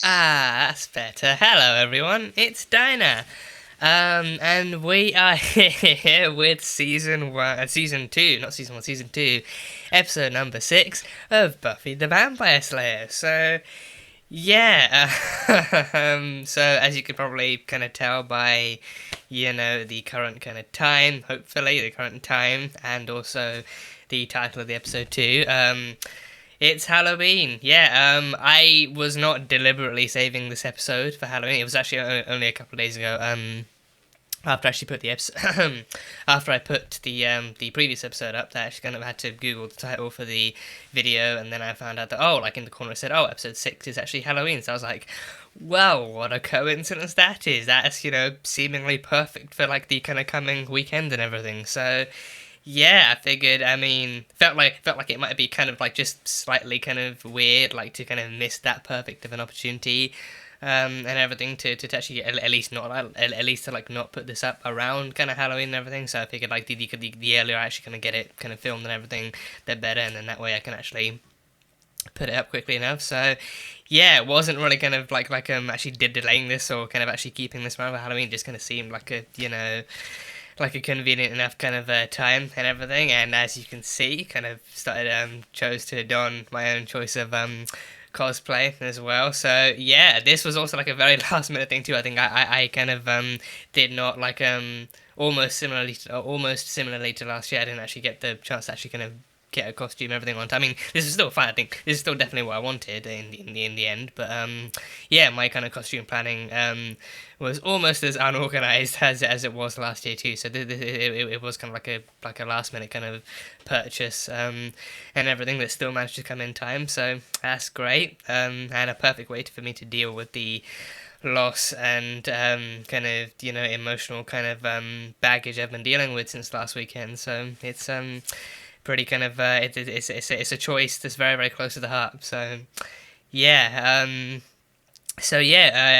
That's better. Hello, everyone. It's Dinah. And we are here with season 2, not season 1, season 2, episode number 6 of Buffy the Vampire Slayer. So, yeah, so as you could probably kind of tell by, the current kind of time, hopefully, the current time, and also the title of the episode too, it's Halloween. Yeah, I was not deliberately saving this episode for Halloween. It was actually only a couple of days ago. After I actually put the episode, after I put the previous episode up, I actually kind of had to Google the title for the video, and then I found out that like in the corner it said, episode 6 is actually Halloween. So I was like, well, what a coincidence that is. That's seemingly perfect for like the kind of coming weekend and everything. So. Yeah, I figured. I mean, felt like it might be kind of like just slightly kind of weird, like to kind of miss that perfect of an opportunity, and everything to actually at least not at least to like not put this up around kind of Halloween and everything. So I figured like the earlier I actually kind of get it kind of filmed and everything, the better, and then that way I can actually put it up quickly enough. So yeah, it wasn't really kind of like actually delaying this or kind of actually keeping this around for Halloween. It just kind of seemed like a like a convenient enough kind of time and everything, and as you can see, kind of started chose to don my own choice of cosplay as well. So yeah, this was also like a very last minute thing too. I think I kind of did not like almost similarly to last year. I didn't actually get the chance to actually kind of get a costume and everything on time. I mean, this is still fine. I think this is still definitely what I wanted in the end. But yeah, my kind of costume planning was almost as unorganized as it was last year too. So it was kind of like a last minute kind of purchase and everything that still managed to come in time. So that's great and a perfect way for me to deal with the loss and kind of emotional kind of baggage I've been dealing with since last weekend. So it's pretty kind of it's a choice that's very, very close to the heart. So yeah,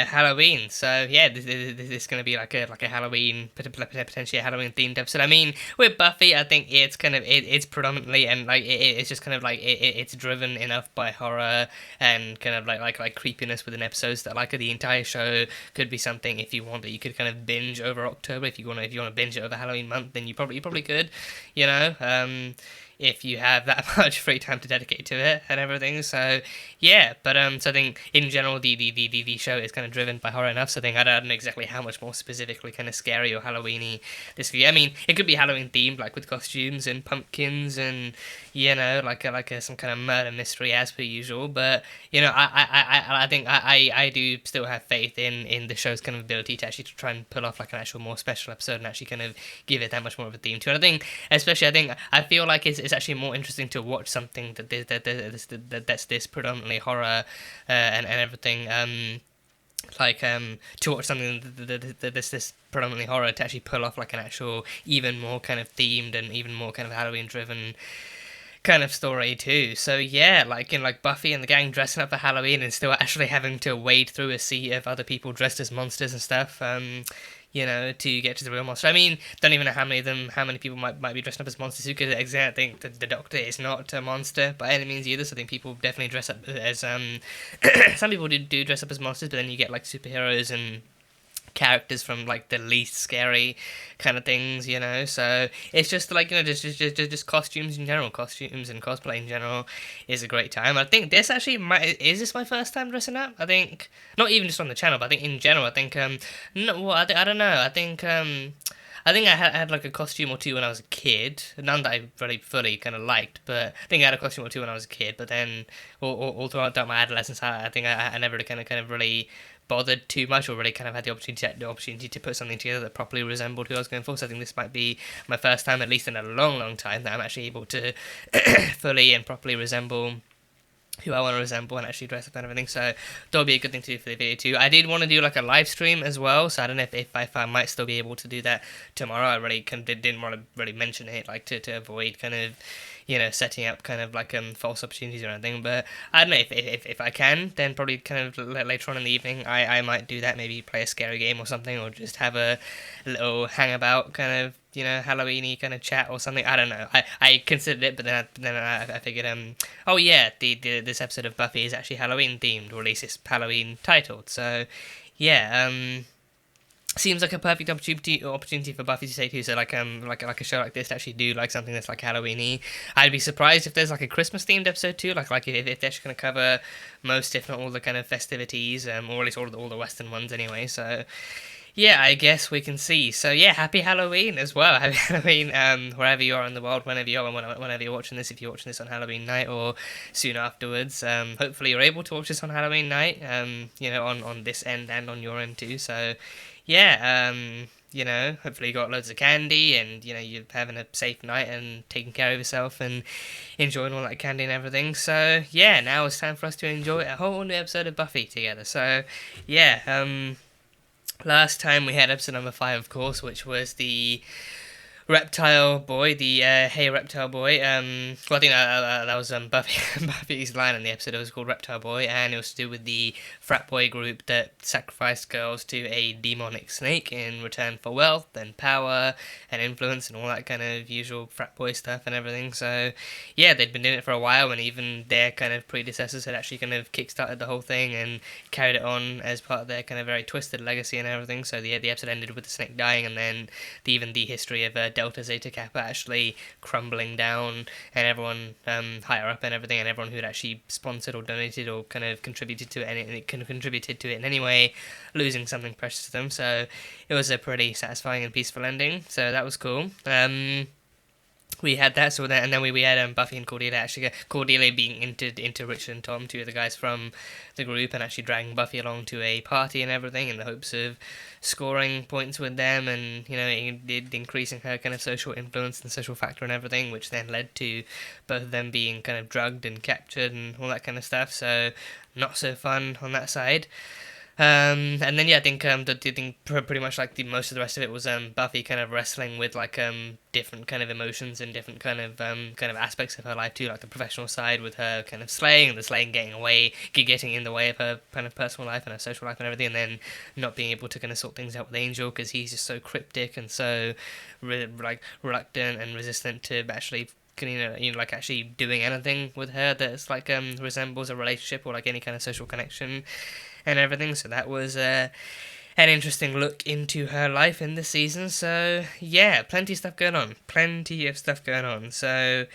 Halloween. So yeah, this is going to be like a Halloween, potentially a Halloween themed episode. I mean, with Buffy, I think it's kind of it's predominantly and like it's just kind of like it's driven enough by horror and kind of like creepiness within episodes that like the entire show could be something if you want that you could kind of binge over October. If you want to binge it over Halloween month, then you probably could, if you have that much free time to dedicate to it and everything. So yeah, but so I think in general the show is kind of driven by horror enough. So I think I don't know exactly how much more specifically kind of scary or Halloweeny this could be. I mean, it could be Halloween themed, like with costumes and pumpkins and like some kind of murder mystery as per usual. But I think I do still have faith in the show's kind of ability to actually try and pull off like an actual more special episode and actually kind of give it that much more of a theme to it. I think especially I feel like it's actually more interesting to watch something that's this predominantly horror and everything. To watch something that's this predominantly horror to actually pull off like an actual even more kind of themed and even more kind of Halloween driven kind of story too. So yeah, like Buffy and the gang dressing up for Halloween and still actually having to wade through a sea of other people dressed as monsters and stuff. To get to the real monster. I mean, don't even know how many people might be dressing up as monsters. Who could exactly think that the Doctor is not a monster by any means either. So I think people definitely dress up as some people do dress up as monsters, but then you get like superheroes and characters from like the least scary kind of things, so it's just like just costumes and cosplay in general is a great time. I think this actually is this my first time dressing up. I think not even just on the channel, but I think in general I think no, well, I don't know, I think I had like a costume or two when I was a kid. None that I really fully kind of liked, but I think I had a costume or two when I was a kid. But then all throughout my adolescence, I think I never really kind of really bothered too much or really kind of had the opportunity to put something together that properly resembled who I was going for. So I think this might be my first time, at least in a long, long time, that I'm actually able to fully and properly resemble who I want to resemble and actually dress up and everything. So that'll be a good thing to do for the video too. I did want to do like a live stream as well, so I don't know if I might still be able to do that tomorrow. I really didn't want to really mention it, like to avoid kind of you know, setting up kind of like false opportunities or anything. But I don't know, if I can, then probably kind of later on in the evening, I might do that. Maybe play a scary game or something, or just have a little hangabout kind of, you know, Halloween-y kind of chat or something. I don't know. I considered it, but then I figured, oh yeah, this episode of Buffy is actually Halloween themed, or at least it's Halloween titled. So yeah, seems like a perfect opportunity for Buffy to say too. So like a show like this to actually do like something that's like Halloween-y. I'd be surprised if there's like a Christmas themed episode too. Like if they're just gonna cover most, if not all, the kind of festivities, or at least all the Western ones anyway. So yeah, I guess we can see. So yeah, happy Halloween as well. Happy Halloween, wherever you are in the world, whenever you are, whenever you're watching this. If you're watching this on Halloween night or soon afterwards, hopefully you're able to watch this on Halloween night. You know, on this end and on your end too. So yeah, you know, hopefully you got loads of candy and, you know, you're having a safe night and taking care of yourself and enjoying all that candy and everything. So yeah, now it's time for us to enjoy a whole new episode of Buffy together. So yeah, last time we had episode number 5, of course, which was the reptile boy, the hey reptile boy. Well, I think that was Buffy's line in the episode. It was called Reptile Boy, and it was to do with the frat boy group that sacrificed girls to a demonic snake in return for wealth and power and influence and all that kind of usual frat boy stuff and everything. So yeah, they'd been doing it for a while, and even their kind of predecessors had actually kind of kickstarted the whole thing and carried it on as part of their kind of very twisted legacy and everything. So the episode ended with the snake dying, and then even the history of Delta Zeta Kappa actually crumbling down, and everyone higher up and everything, and everyone who had actually sponsored or donated or kind of contributed to it in any way, losing something precious to them. So it was a pretty satisfying and peaceful ending. So that was cool. We had that, and then we had Buffy and Cordelia actually. Cordelia being into Richard and Tom, two of the guys from the group, and actually dragging Buffy along to a party and everything in the hopes of scoring points with them, and, you know, increasing her kind of social influence and social factor and everything, which then led to both of them being kind of drugged and captured and all that kind of stuff. So not so fun on that side. And then yeah, I think pretty much like most of the rest of it was Buffy kind of wrestling with like different kind of emotions and different kind of aspects of her life too, like the professional side with her kind of slaying, and the slaying getting in the way of her kind of personal life and her social life and everything, and then not being able to kind of sort things out with Angel because he's just so cryptic and so reluctant and resistant to actually like actually doing anything with her that's like resembles a relationship or like any kind of social connection and everything. So that was an interesting look into her life in this season. So yeah, plenty of stuff going on. So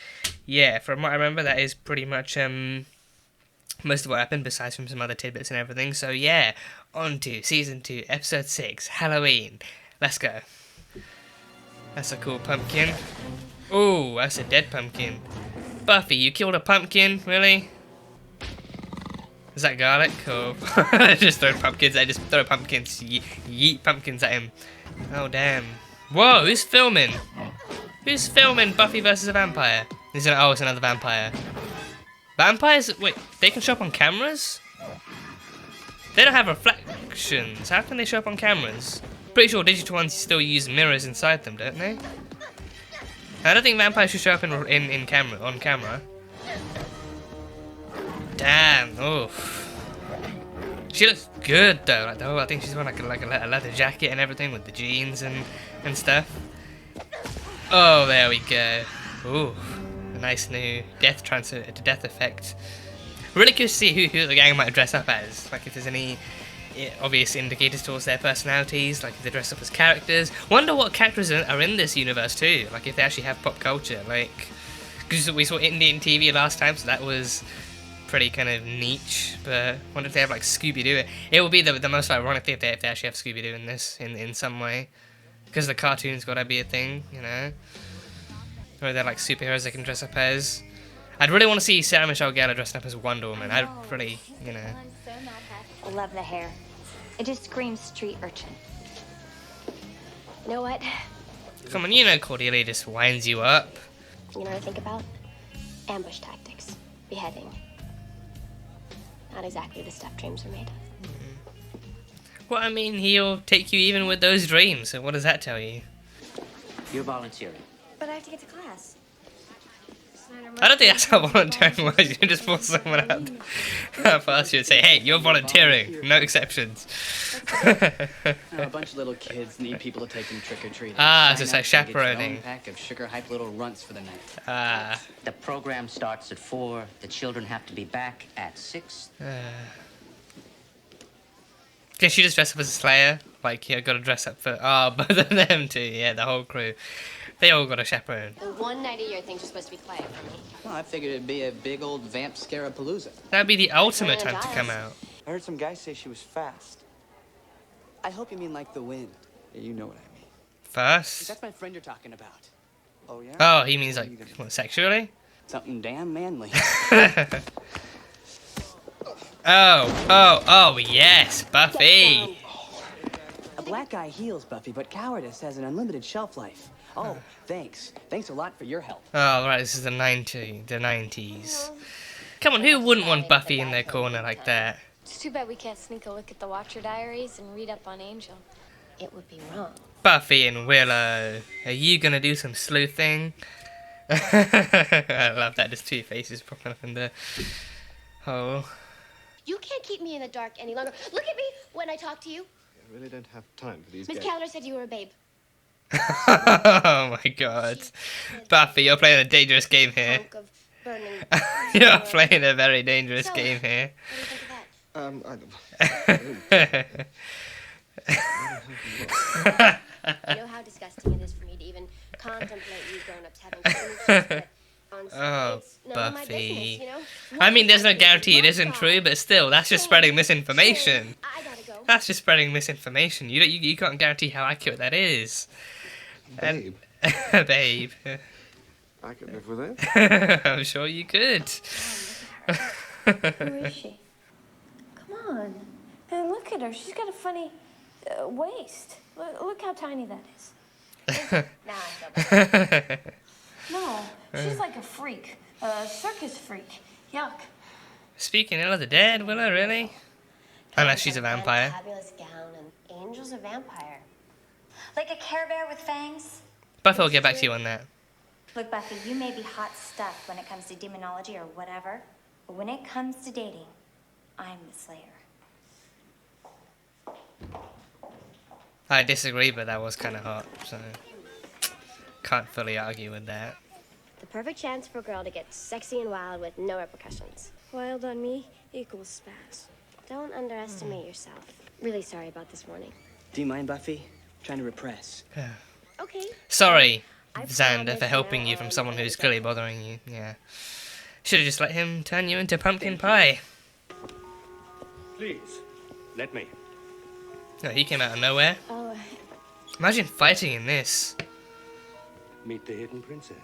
yeah, from what I remember, that is pretty much most of what happened, besides from some other tidbits and everything. So yeah, on to season 2, episode 6, Halloween. Let's go. That's a cool pumpkin. Oh, that's a dead pumpkin. Buffy, you killed a pumpkin? Really? Is that garlic? Or just throw pumpkins? I just throw pumpkins. Yeet pumpkins at him. Oh, damn. Whoa, who's filming? Who's filming Buffy versus a vampire? It's another vampire. Vampires? Wait, they can show up on cameras? They don't have reflections. How can they show up on cameras? Pretty sure digital ones still use mirrors inside them, don't they? I don't think vampires should show up on camera. Damn, oof. She looks good though. Like, I think she's wearing like a leather jacket and everything with the jeans and stuff. Oh, there we go. Ooh, a nice new death effect. Really curious to see who the gang might dress up as. Like if there's any obvious indicators towards their personalities, like if they dress up as characters. Wonder what characters are in this universe too, like if they actually have pop culture, like, because we saw Indian TV last time, so that was pretty kind of niche, but wonder if they have like Scooby-Doo. It would be the most ironic thing if they actually have Scooby-Doo in this, in some way, because the cartoon's gotta be a thing, you know, or they're like superheroes they can dress up as. I'd really want to see Sarah Michelle Gellar dressed up as Wonder Woman. I'd really, you know. I love the hair. It just screams street urchin. You know what? Come on, you know Cordelia just winds you up. You know what I think about? Ambush tactics. Beheading. Not exactly the stuff dreams are made of. Well, I mean, he'll take you even with those dreams, so what does that tell you? You're volunteering. But I have to get to class. I don't think that's how volunteering works. You just force someone out past you and say, hey, you're volunteering. No exceptions. A bunch of little kids need people to take them trick-or-treating. Ah, so it's like Sign up and get your own chaperoning. pack of sugar-hyped little runts for the night. Ah. The program starts at 4. The children have to be back at 6. Guess you just dress up as a Slayer? Like, yeah, gotta dress up for... Oh, both of them too. Yeah, the whole crew. They all got a chaperone. The one night a year things are supposed to be quiet for me. Well, I figured it'd be a big old vamp scarapalooza. That'd be the ultimate Giles. time to come out. I heard some guy say she was fast. I hope you mean like the wind. Yeah, you know what I mean. First? That's my friend you're talking about. Oh, yeah? Oh, he means like, what, sexually? Something damn manly. Oh, yes, Buffy. A black guy heals, Buffy, but cowardice has an unlimited shelf life. Oh, thanks. Thanks a lot for your help. Oh, right, this is the 90s. Come on, who wouldn't want Buffy in their corner like that? It's too bad we can't sneak a look at the Watcher diaries and read up on Angel. It would be wrong. Buffy and Willow, are you gonna do some sleuthing? I love that, there's two faces popping up in the hole. You can't keep me in the dark any longer. Look at me when I talk to you. I really don't have time for these Miss games. Calendar said you were a babe. Oh my god. Buffy, you're playing a dangerous game here. Hunk of burning. You're playing a very dangerous game here. What do you think of that? You know how disgusting it is for me to even contemplate you grown-ups having Oh, It's none of my Buffy. business, you know? I mean, there's no One guarantee it one isn't guy. true, but still, that's just spreading misinformation. I gotta go. That's just spreading misinformation. You can't guarantee how accurate that is. Babe, Babe. I could live with it. I'm sure you could. Who is she? Come on. And look at her. She's got a funny waist. Look how tiny that is. Now I feel better. No, she's like a freak. A circus freak. Yuck. Speaking ill of the dead, Willow, really? Unless she's a vampire. Fabulous gown and Angel's a vampire. Like a Care Bear with fangs? Buffy will get back to you on that. Look, Buffy, you may be hot stuff when it comes to demonology or whatever, but when it comes to dating, I'm the Slayer. I disagree, but that was kind of hot, so can't fully argue with that. The perfect chance for a girl to get sexy and wild with no repercussions. Wild on me equals spaz. Don't underestimate yourself. Really sorry about this morning. Do you mind, Buffy? Trying to repress. Okay. Sorry, I Xander, promise for helping you from now someone on who's clearly bothering you. Yeah. Should have just let him turn you into pumpkin pie. Please, let me. No, he came out of nowhere. Oh, Imagine fighting in this. Meet the hidden princess.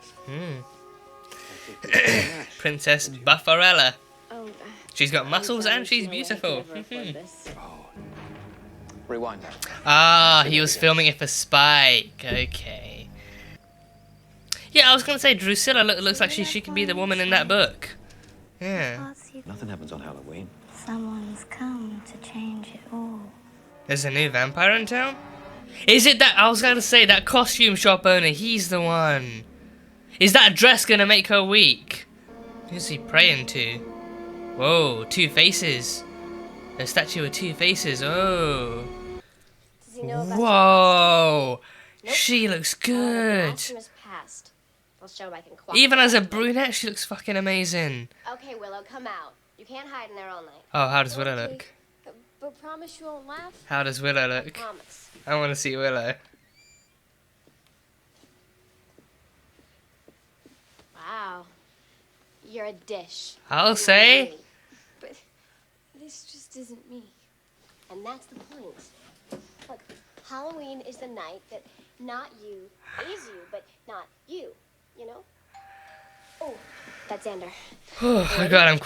Princess Buffarella. oh, She's got muscles and she's No way I could beautiful. ever afford this. Rewind. Ah, he was filming it for Spike. Okay. Yeah, I was gonna say Drusilla looks like she could be the woman in that book. Yeah. Nothing happens on Halloween. Someone's come to change it all. There's a new vampire in town? Is it that, I was gonna say, that costume shop owner, he's the one. Is that dress gonna make her weak? Who's he praying to? Whoa, two faces. A statue with two faces, oh. Does he know about Whoa. Nope. She looks The good. Maximus passed. I'll show him I can cooperate. Even as a brunette, she looks fucking amazing. Okay, Willow, come out. You can't hide in there all night. Oh, how does Willow look? but promise you won't laugh? How does Willow look? Promise. I want to see Willow. Wow. You're a dish. I'll say. But this just isn't me. And that's the point. Look, Halloween is the night that not you is you, but not you. You know? Oh, that's Xander. Oh my god, I'm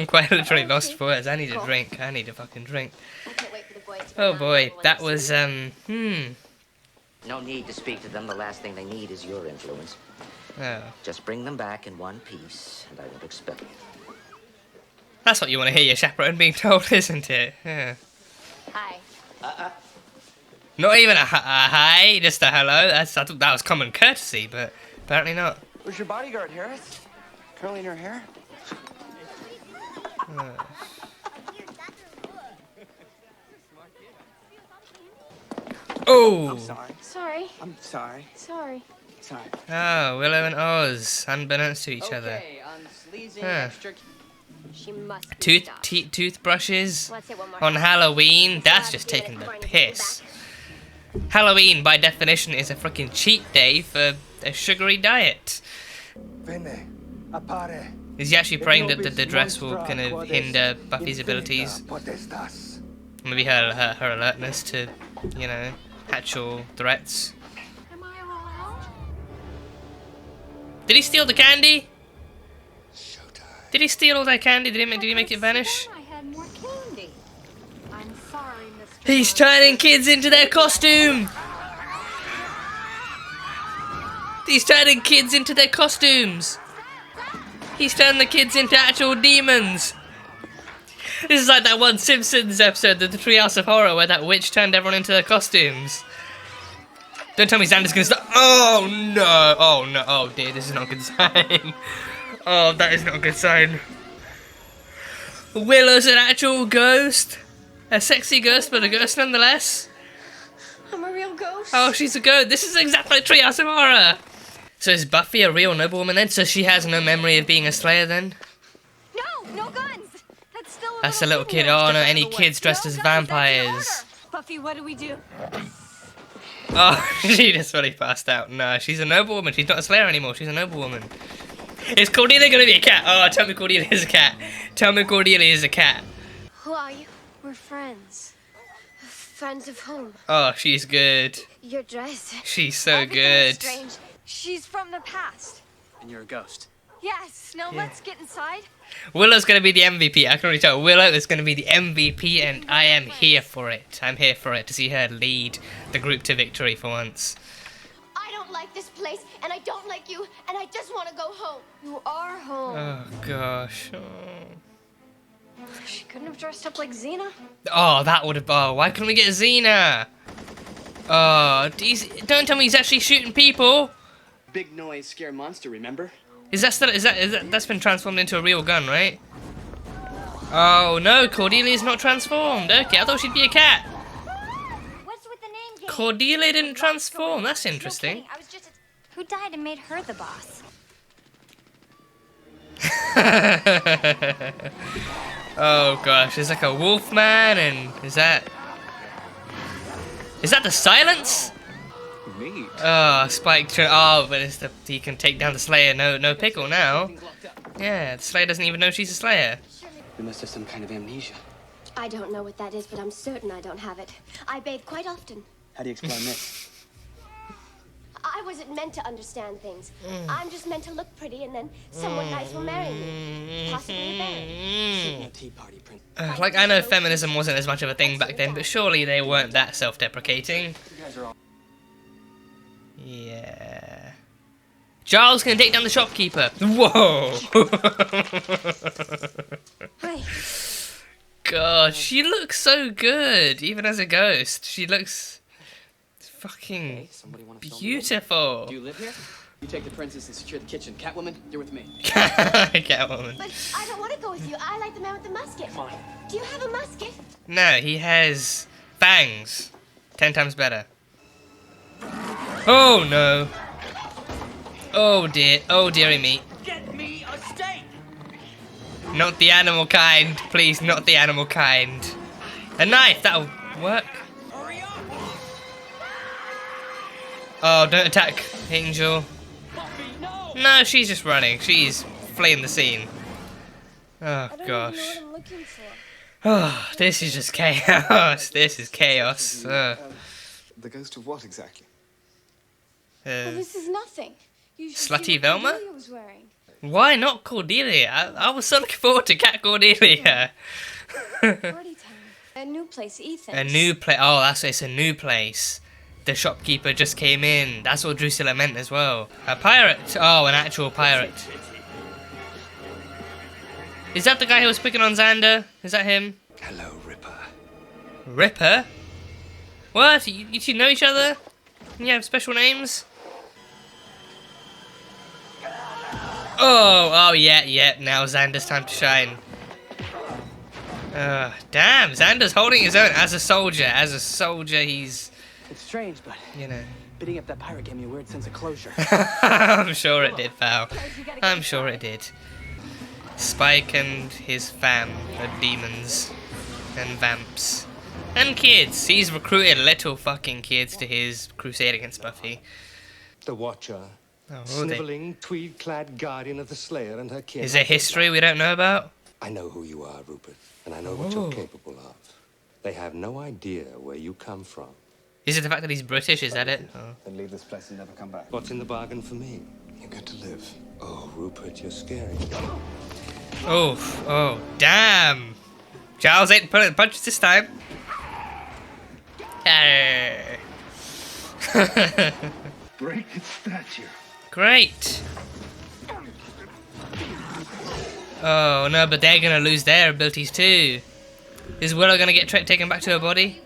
quite literally lost for words. I need a drink. I need a fucking drink. I can't wait for the boys to Oh come boy, out that when was No need to speak to them. The last thing they need is your influence. Oh. Just bring them back in one piece, and I won't expel you. That's what you want to hear your chaperone being told, isn't it? Yeah. Hi. Not even a hi, just a hello. I thought that was common courtesy, but apparently not. Where's your bodyguard, Harris? Curling her hair? Oh! Sorry. Sorry. I'm sorry. Sorry. Sorry. Oh, Willow and Oz, unbeknownst to each other. Okay, on sleazing Huh. extra. She must be stopped. Toothbrushes Let's say one more on time. Halloween. That's I'll just have to taking give the it a corner to piss. Halloween, by definition, is a freaking cheat day for a sugary diet. Venne, appare. Is he actually praying that the dress will kind of hinder Buffy's abilities? Potestas. Maybe her alertness to, you know, actual threats. Am I all out? Did he steal the candy? Did he steal all that candy? Did he make it vanish? I had more candy. I'm sorry, Mr. He's turning kids into their costume! He's turning kids into their costumes! He's turned the kids into actual demons! This is like that one Simpsons episode, the Treehouse of Horror, where that witch turned everyone into their costumes. Don't tell me Xander's gonna stop. Oh no! Oh no! Oh dear, this is not a good sign. Oh, that is not a good sign. Willow's an actual ghost. A sexy ghost, but a ghost nonetheless. I'm a real ghost. Oh, she's a ghost. This is exactly like Treehouse of Horror. So is Buffy a real noblewoman then? So she has no memory of being a slayer then? No guns. That's still That's a little kid. Oh no, any kids dressed as vampires. Buffy, what do we do? Oh, she just really passed out. No, she's a noblewoman. She's not a slayer anymore. She's a noblewoman. Is Cordelia gonna be a cat? Oh, tell me Cordelia is a cat. Tell me Cordelia is a cat. Who are you? We're friends. Friends of whom? Oh, she's good. Your dress. She's so Everything is good. strange. She's from the past. And you're a ghost. Yes. Now let's get inside. Willow's gonna be the MVP. I can already tell. Willow is gonna be the MVP, and I am here for it. I'm here for it to see her lead the group to victory for once. I don't like this place, and I don't like you, and I just want to go home. You are home. Oh gosh. Oh. She couldn't have dressed up like Xena. Oh, that would have. Oh, why couldn't we get Xena? Oh, don't tell me he's actually shooting people. Big noise, scare monster, remember? Is that that's been transformed into a real gun, right? Oh no, Cordelia's not transformed. Okay, I thought she'd be a cat. What's with the name game? Cordelia didn't transform. That's No interesting. kidding, I was just. Who died and made her the boss? Oh gosh, there's like a wolf man, and is that the silence? Neat. Oh, Spike. Oh, but it's he can take down the Slayer. No pickle now. Yeah, the Slayer doesn't even know she's a Slayer. You must have some kind of amnesia. I don't know what that is, but I'm certain I don't have it. I bathe quite often. How do you explain this? I wasn't meant to understand things. I'm just meant to look pretty, and then someone nice will marry me. Possibly a bear. Sitting at tea party, Prince. Like, I know feminism wasn't as much of a thing back then, but surely they weren't that self-deprecating. You guys are all. Yeah. Giles can take down the shopkeeper. Whoa! Hey, God, she looks so good, even as a ghost. She looks fucking Hey, somebody want to beautiful. Do you live here? You take the princess and secure the kitchen. Catwoman, you're with me. Catwoman. But I don't want to go with you. I like the man with the musket. Do you have a musket? No, he has fangs. 10 times better. Oh no. Oh dear. Oh dearie me. Get me a steak! Not the animal kind. Please, not the animal kind. A knife, that'll work. Hurry up! Oh, don't attack, Angel. Buffy, no! No, she's just running. She's fleeing the scene. Oh I don't even know gosh. what I'm looking for. Oh, this is just chaos. This is chaos. The ghost of what exactly? Well, this is nothing. You should Slutty see what Velma? Cordelia was wearing. Why not Cordelia? I was so looking forward to Cat Cordelia. Party time. A new place, Ethan. A new place. Oh, that's it's a new place. The shopkeeper just came in. That's what Drusilla meant as well. A pirate. Oh, an actual pirate. Is that the guy who was picking on Xander? Is that him? Hello, Ripper. Ripper? What? You two know each other? You have special names? Oh, yeah. Now Xander's time to shine. Damn, Xander's holding his own as a soldier. As a soldier, he's... It's strange, but You know. beating up that pirate gave me a weird sense of closure. I'm sure it did, pal. I'm sure it did. Spike and his fam of demons and vamps. And kids. He's recruited little fucking kids to his crusade against Buffy. The Watcher. Oh, Sniveling, tweed-clad guardian of the Slayer and her kin. Is there history we don't know about? I know who you are, Rupert, and I know what you're capable of. They have no idea where you come from. Is it the fact that he's British? Is that it? Oh. Then leave this place and never come back. What's in the bargain for me? You get to live. Oh, Rupert, you're scary. Oh, damn. Giles ain't pulling punches this time. Break its statue. Great. Oh no, but they're gonna lose their abilities too. Is Willow gonna get taken back to her body?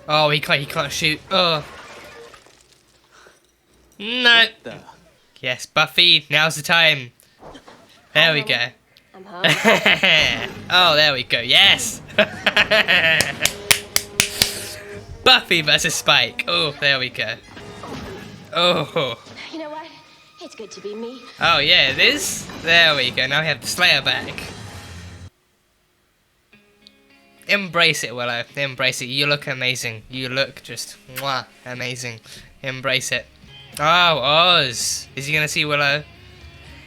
Oh, he can't shoot. Oh. No. Yes, Buffy, now's the time. There we go. I'm home. Oh, there we go. Yes. Buffy versus Spike. Oh, there we go. Oh. You know what? It's good to be me. Oh yeah, it is. There we go. Now we have the Slayer back. Embrace it, Willow. Embrace it. You look amazing. You look just mwah, amazing. Embrace it. Oh, Oz. Is he gonna see Willow?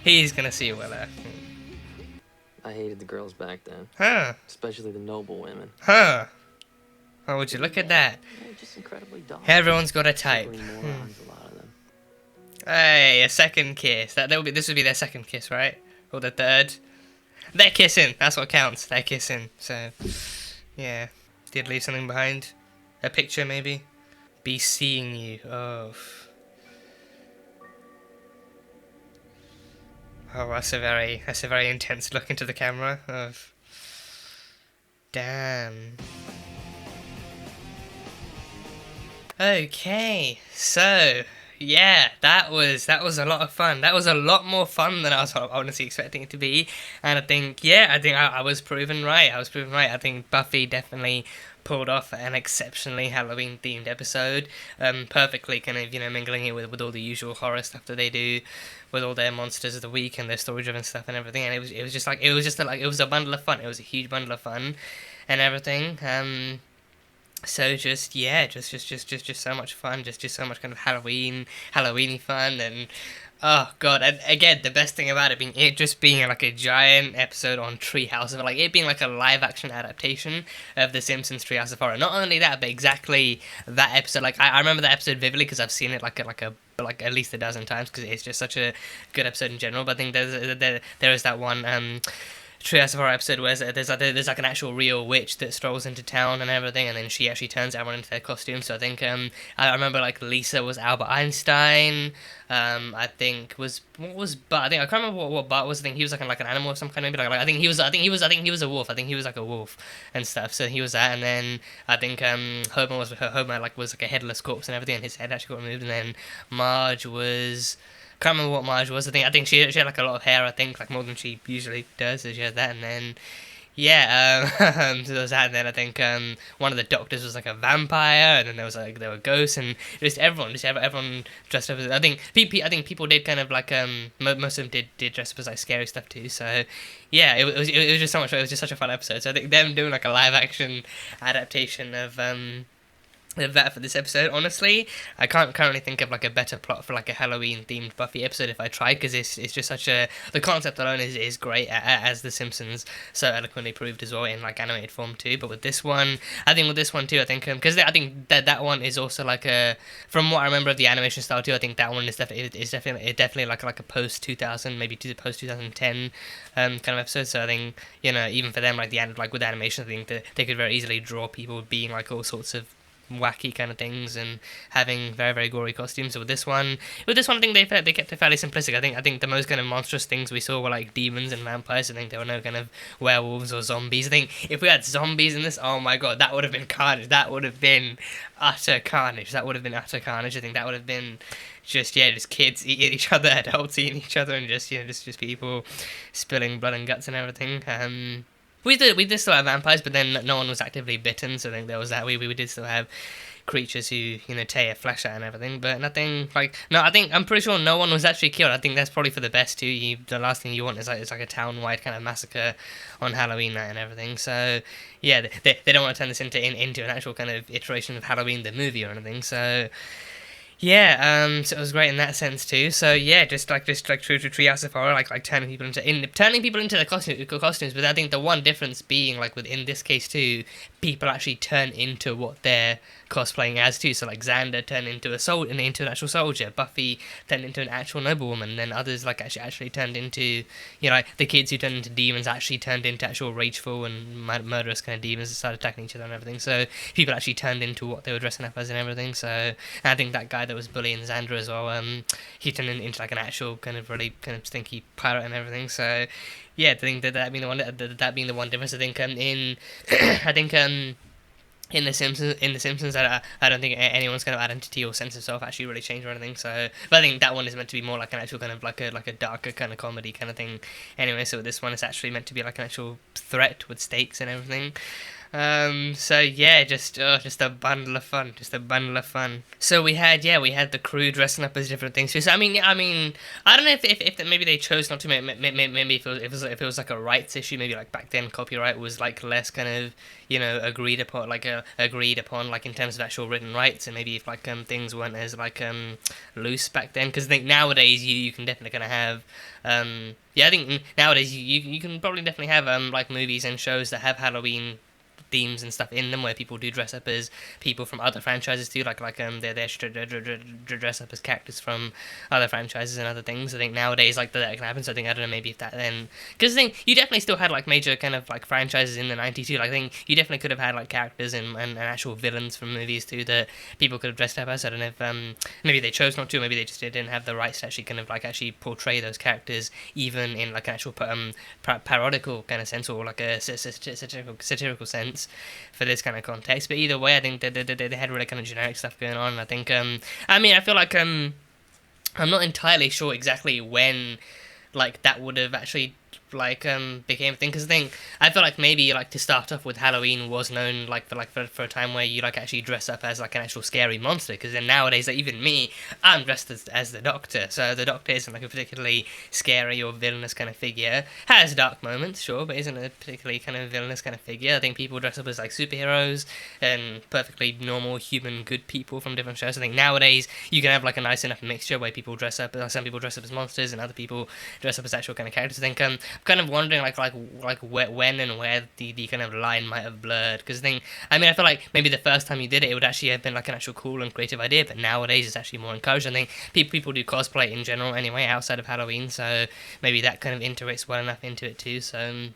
He's gonna see Willow. I hated the girls back then. Huh. Especially the noble women. Huh. Oh, would you look at that? They're just incredibly dull. Everyone's got a type. Ugly morons, a lot of them. Hey, a second kiss. This would be their second kiss, right? Or the third? They're kissing. That's what counts. They're kissing. So, yeah. Did leave something behind? A picture, maybe? Be seeing you. Oh. Oh, that's a very intense look into the camera. Of. Damn. Okay, so yeah, that was a lot of fun. That was a lot more fun than I was honestly expecting it to be. And I think I was proven right. I think Buffy definitely pulled off an exceptionally Halloween themed episode, perfectly kind of, you know, mingling it with all the usual horror stuff that they do, with all their monsters of the week and their story driven stuff and everything. And it was a bundle of fun. It was a huge bundle of fun and everything. So just so much fun, just so much kind of Halloweeny fun, and oh god, and again the best thing about it being like a giant episode on Treehouse of, like it being like a live action adaptation of The Simpsons Treehouse of Horror. Not only that, but exactly that episode. Like I remember that episode vividly because I've seen it like at least a dozen times because it's just such a good episode in general. But I think there is that one Treehouse of Horror episode where there's like an actual real witch that strolls into town and everything, and then she actually turns everyone into their costume. So I think I remember like Lisa was Albert Einstein. I think was Bart. I can't remember what Bart was. I think he was like an animal or some kind, maybe like I think he was a wolf. I think he was like a wolf and stuff. So he was that, and then I think Homer was like a headless corpse and everything, and his head actually got removed. And then Marge was. Can't remember what Marge was. I think she had like a lot of hair. I think like more than she usually does. So she had that, and then so there was that. And then I think one of the doctors was like a vampire, and then there were ghosts, and just everyone dressed up as. I think people did kind of like most of them did dress up as like scary stuff too. So yeah, it was just so much. It was just such a fun episode. So I think them doing like a live action adaptation of that for this episode, honestly, I can't currently think of like a better plot for like a Halloween themed Buffy episode if I tried, because it's just such a, the concept alone is great, as The Simpsons so eloquently proved as well in like animated form too. But with this one, I think because I think that one is also like a, from what I remember of the animation style too, I think that one is definitely like a post 2000, maybe post 2010 kind of episode. So I think, you know, even for them, like with animation, I think that they could very easily draw people being like all sorts of wacky kind of things and having very, very gory costumes. So with this one, I think they kept it fairly simplistic. I think the most kind of monstrous things we saw were like demons and vampires. I think there were no kind of werewolves or zombies. I think if we had zombies in this, oh my god, that would have been carnage. That would have been utter carnage. I think that would have been just kids eating each other, adults eating each other, and just people spilling blood and guts and everything. We did still have vampires, but then no one was actively bitten, so I think there was that. We did still have creatures who, tear your flesh out and everything, but nothing I'm pretty sure no one was actually killed. I think that's probably for the best too. The last thing you want is like a town-wide kind of massacre on Halloween night and everything. So yeah, they don't want to turn this into an actual kind of iteration of Halloween the movie or anything. So yeah, so it was great in that sense too. So yeah, just like true to Treehouse of Horror, like turning people into the costumes. But I think the one difference being like within this case too, people actually turn into what they're cosplaying as too. So like Xander turned into an actual soldier. Buffy turned into an actual noblewoman. And then others like actually turned into like the kids who turned into demons actually turned into actual rageful and murderous kind of demons that started attacking each other and everything. So people actually turned into what they were dressing up as and everything. So and I think that guy that was bullying Xander as well, he turned into like an actual kind of really kind of stinky pirate and everything. So yeah, I think that being the one difference. I think in the Simpsons, I don't think anyone's kind of identity or sense of self actually really changed or anything. So, but I think that one is meant to be more like an actual kind of like a darker kind of comedy kind of thing. Anyway, so this one is actually meant to be like an actual threat with stakes and everything. So yeah, just a bundle of fun. So we had the crew dressing up as different things too. So I mean, I don't know if maybe they chose not to. Maybe if it was like a rights issue, maybe like back then copyright was like less kind of agreed upon like in terms of actual written rights, and maybe if like things weren't as like loose back then. Because I think nowadays you can definitely kind of have I think nowadays you can probably definitely have like movies and shows that have Halloween themes and stuff in them where people do dress up as people from other franchises too, like they dress up as characters from other franchises and other things. I think nowadays like that can happen. So I think I don't know maybe if that then, because I think you definitely still had like major kind of like franchises in the 90s too. Like I think you definitely could have had like characters and actual villains from movies too that people could have dressed up as. I don't know if maybe they chose not to, maybe they just didn't have the rights to actually kind of like actually portray those characters even in like an actual parodical kind of sense or like a satirical sense for this kind of context. But either way, I think they had really kind of generic stuff going on. I think I feel like I'm not entirely sure exactly when like that would have actually like became a thing, because I feel like maybe like to start off with, Halloween was known like for a time where you like actually dress up as like an actual scary monster, because then nowadays like even me, I'm dressed as the Doctor, so the Doctor isn't like a particularly scary or villainous kind of figure. Has dark moments, sure, but isn't a particularly kind of villainous kind of figure. I think people dress up as like superheroes and perfectly normal human good people from different shows. I think nowadays you can have like a nice enough mixture where people dress up, some people dress up as monsters and other people dress up as actual kind of characters. I think kind of wondering like when and where the kind of line might have blurred, because I feel like maybe the first time you did it would actually have been like an actual cool and creative idea, but nowadays it's actually more encouraged. I think people do cosplay in general anyway outside of Halloween, so maybe that kind of integrates well enough into it too. So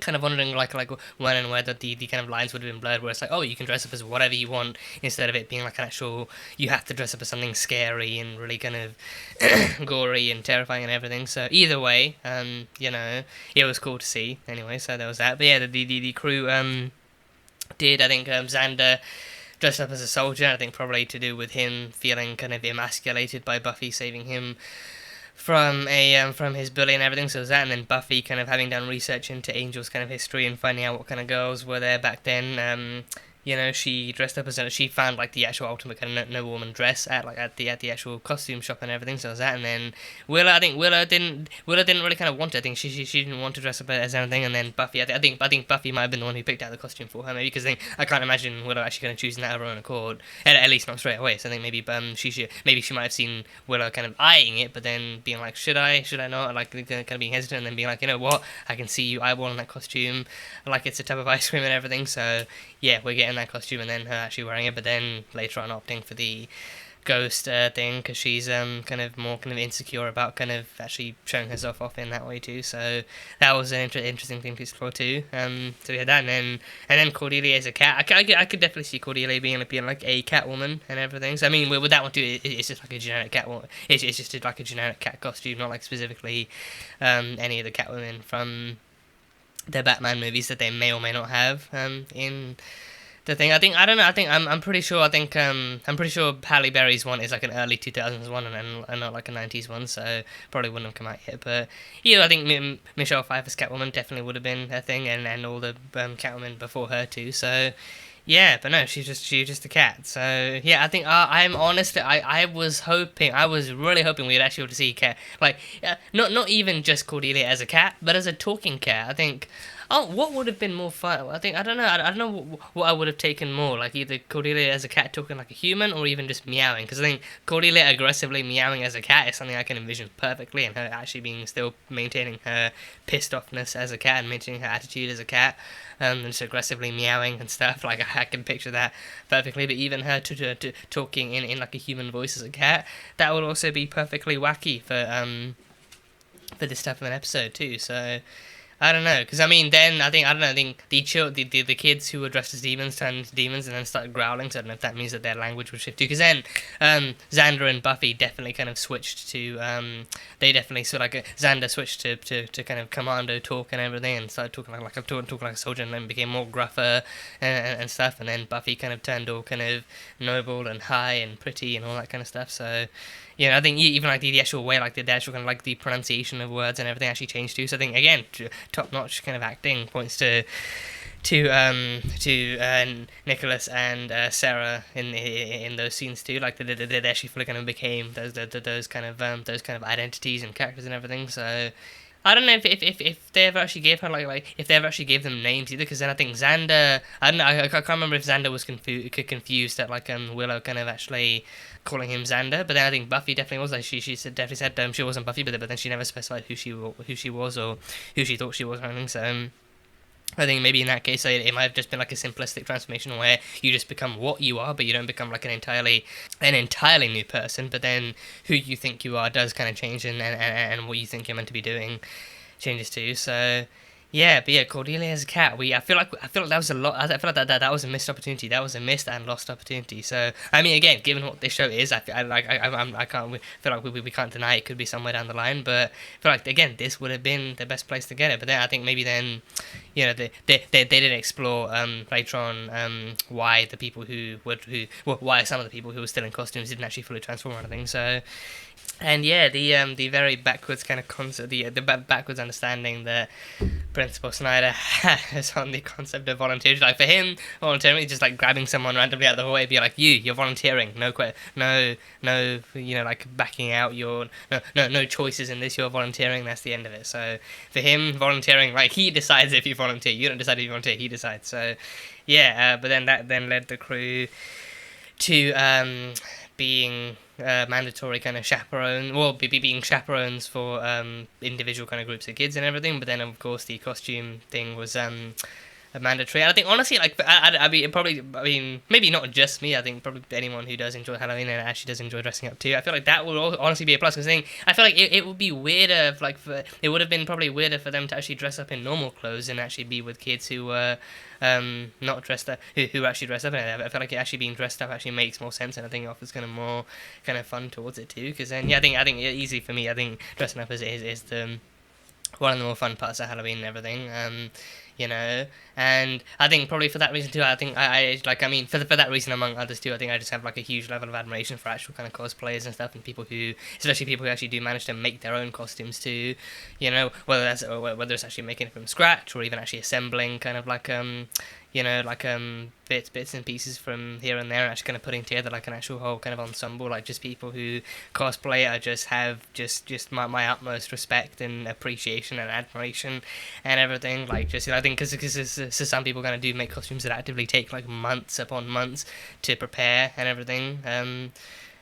kind of wondering like when and where the kind of lines would have been blurred, where it's like, oh, you can dress up as whatever you want, instead of it being like an actual, you have to dress up as something scary and really kind of gory and terrifying and everything. So either way, it was cool to see anyway. So there was that. But yeah, the crew did, I think Xander dressed up as a soldier. I think probably to do with him feeling kind of emasculated by Buffy saving him from his bully and everything. So it was that, and then Buffy kind of having done research into Angel's kind of history and finding out what kind of girls were there back then. She dressed up as she found like the actual ultimate kind of noblewoman dress at the actual costume shop and everything. So it was that, and then Willow didn't really kind of want it. I think she didn't want to dress up as anything. And then Buffy, I think Buffy might have been the one who picked out the costume for her, maybe, because I can't imagine Willow actually going to choose that of her own accord, at least not straight away. So I think maybe she might have seen Willow kind of eyeing it, but then being like, should I not, like kind of being hesitant, and then being like, you know what, I can see you eyeballing that costume like it's a tub of ice cream and everything. So yeah, we're getting that costume, and then her actually wearing it, but then later on opting for the ghost thing, because she's kind of more kind of insecure about kind of actually showing herself off in that way too. So that was an interesting thing to explore too. So we had that, and then Cordelia as a cat. I could definitely see Cordelia being like a Catwoman and everything. So I mean, with that one too, it's just like a generic Catwoman. It's just like a generic cat costume, not like specifically any of the Catwomen from the Batman movies that they may or may not have in the thing. I'm pretty sure Halle Berry's one is like an early 2000s one and not like a 90s one, so probably wouldn't have come out yet. But I think Michelle Pfeiffer's Catwoman definitely would have been a thing, and all the Catwomen before her too. So yeah, but no, she's just a cat. So yeah, I think I'm honest. I was really hoping we'd actually be able to see cat, like not even just Cordelia as a cat, but as a talking cat. I think. Oh, what would have been more fun? I don't know what I would have taken more, like either Cordelia as a cat talking like a human, or even just meowing. Because I think Cordelia aggressively meowing as a cat is something I can envision perfectly, and her actually still maintaining her pissed offness as a cat and maintaining her attitude as a cat, and just aggressively meowing and stuff. Like I can picture that perfectly. But even her talking in like a human voice as a cat, that would also be perfectly wacky for this type of an episode too. So. I don't know, because I mean, then I think the kids who were dressed as demons turned into demons and then started growling. So I don't know if that means that their language would shift too. Because then Xander and Buffy definitely kind of switched to Xander switched to kind of commando talk and everything, and started talking like a soldier, and then became more gruffer and stuff. And then Buffy kind of turned all kind of noble and high and pretty and all that kind of stuff. So. Yeah, I think even like the actual way, like the actual kind of like the pronunciation of words and everything actually changed too. So I think again, top-notch kind of acting points to Nicholas and Sarah in those scenes too. Like they actually fully kind of became those kind of identities and characters and everything. So. I don't know if they ever actually gave her like if they ever actually gave them names either, because then I think Xander, I don't know, I can't remember if Xander was confused at like Willow kind of actually calling him Xander, but then I think Buffy definitely was, like she definitely said she wasn't Buffy, but then she never specified who she was or who she thought she was or anything. So I think maybe in that case it might have just been like a simplistic transformation where you just become what you are, but you don't become like an entirely new person. But then who you think you are does kind of change, and what you think you're meant to be doing changes too. So yeah, but yeah, Cordelia as a cat. I feel like that was a lot. I feel like that was a missed opportunity. That was a missed and lost opportunity. So I mean, again, given what this show is, I can't feel like we can't deny it could be somewhere down the line. But I feel like again, this would have been the best place to get it. But then I think maybe then, they didn't explore later on why the people why some of the people who were still in costumes didn't actually fully transform or anything. So. And yeah, the very backwards kind of concept, the backwards understanding that Principal Snyder has on the concept of volunteering. Like for him, volunteering is just like grabbing someone randomly out of the hallway and be like, you're volunteering. No, like backing out. No choices in this. You're volunteering. That's the end of it. So for him, volunteering, like he decides if you volunteer. You don't decide if you volunteer. He decides. So yeah, but then that led the crew to being mandatory kind of being chaperones for individual kind of groups of kids and everything. But then of course the costume thing was mandatory. And I think honestly, like I mean maybe not just me. I think probably anyone who does enjoy Halloween and actually does enjoy dressing up too. I feel like that would honestly be a plus. Because I feel like it would be weirder. It would have been probably weirder for them to actually dress up in normal clothes and actually be with kids who were not dressed up, who actually dress up in it. I feel like it actually being dressed up actually makes more sense, and I think it offers kind of more kind of fun towards it too. Because then I think easy for me. I think dressing up is the one of the more fun parts of Halloween and everything. And I think probably for that reason too, I think for that reason among others too, I think I just have like a huge level of admiration for actual kind of cosplayers and stuff, and especially people who actually do manage to make their own costumes too, whether it's actually making it from scratch or even actually assembling kind of like bits and pieces from here and there, and actually kind of putting together like an actual whole kind of ensemble. Like just people who cosplay, I just have just my utmost respect and appreciation and admiration and everything. Like just I think because some people kind of do make costumes that actively take like months upon months to prepare and everything.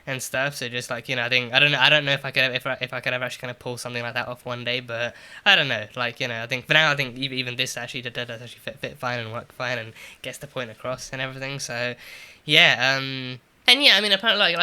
And stuff. So just like I think I don't know if I could ever actually kind of pull something like that off one day, but I don't know. Like I think for now I think even this actually does actually fit fine and work fine and gets the point across and everything. So yeah. And yeah, I mean, apparently,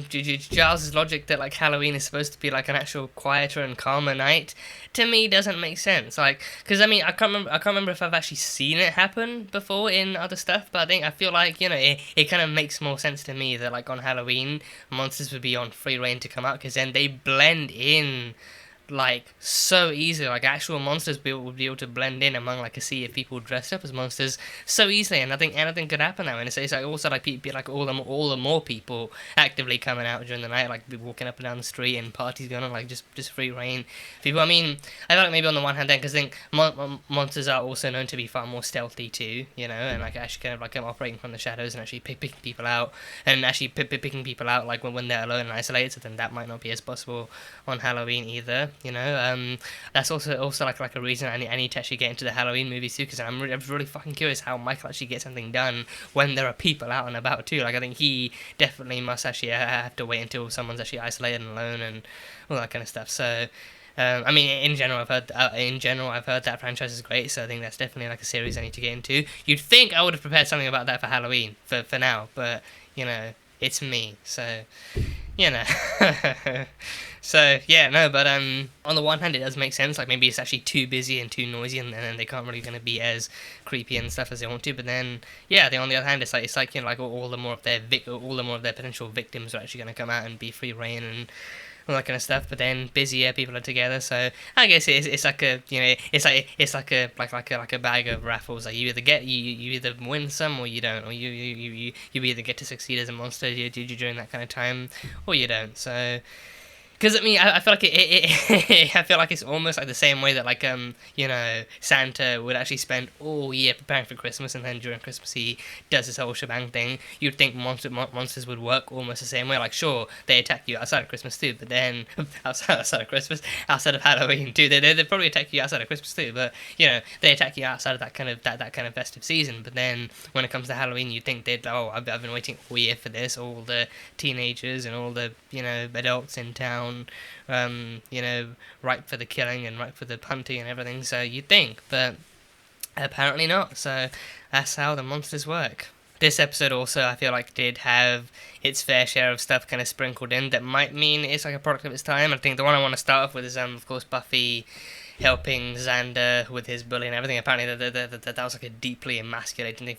Giles' logic that like Halloween is supposed to be like an actual quieter and calmer night, to me doesn't make sense. Like, because I mean, I can't remember if I've actually seen it happen before in other stuff, but I feel like, you know, it kind of makes more sense to me that like on Halloween monsters would be on free reign to come out, because then they blend in like so easily. Like actual monsters would be able to blend in among like a sea of people dressed up as monsters so easily, and I think anything could happen now. And it's like also like people, like all the more people actively coming out during the night, like be walking up and down the street and parties going on, like just free reign people. I mean, I feel like maybe on the one hand then, because I think monsters are also known to be far more stealthy too, you know, and like actually kind of like operating from the shadows and actually picking people out, and actually picking people out like when they're alone and isolated. So then that might not be as possible on Halloween either. You know, that's also like a reason I need to actually get into the Halloween movies too, because I'm really fucking curious how Michael actually gets something done when there are people out and about too. Like I think he definitely must actually have to wait until someone's actually isolated and alone and all that kind of stuff. So I mean, in general, I've heard that franchise is great, so I think that's definitely like a series I need to get into. You'd think I would have prepared something about that for Halloween for now, but you know, it's me, so you know. So yeah, no, but on the one hand it does make sense, like maybe it's actually too busy and too noisy, and then they can't really gonna be as creepy and stuff as they want to. But then yeah, on the other hand, it's like you know, like all the more of their potential victims are actually gonna come out and be free reign and all that kind of stuff. But then busier people are together, so I guess it's like a, you know, it's like a bag of raffles. Like you either win some or you don't, or you either get to succeed as a monster during that kind of time or you don't. So. Because I mean, I feel like I feel like it's almost like the same way that like you know, Santa would actually spend all year preparing for Christmas, and then during Christmas he does this whole shebang thing. You'd think monsters would work almost the same way. Like sure, they attack you outside of Christmas too, but then outside of Halloween too, they probably attack you outside of Christmas too. But you know, they attack you outside of that kind of festive season. But then when it comes to Halloween, you think I've been waiting all year for this. All the teenagers and all the, you know, adults in town. You know, ripe for the killing and ripe for the hunting and everything, so you'd think, but apparently not. So that's how the monsters work. This episode also, I feel like, did have its fair share of stuff kind of sprinkled in that might mean it's like a product of its time. I think the one I want to start off with is, of course, Buffy helping Xander with his bully and everything. Apparently that was like a deeply emasculating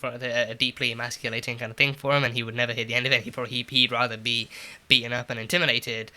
kind of thing for him, and he would never hear the end of it. He'd rather be beaten up and intimidated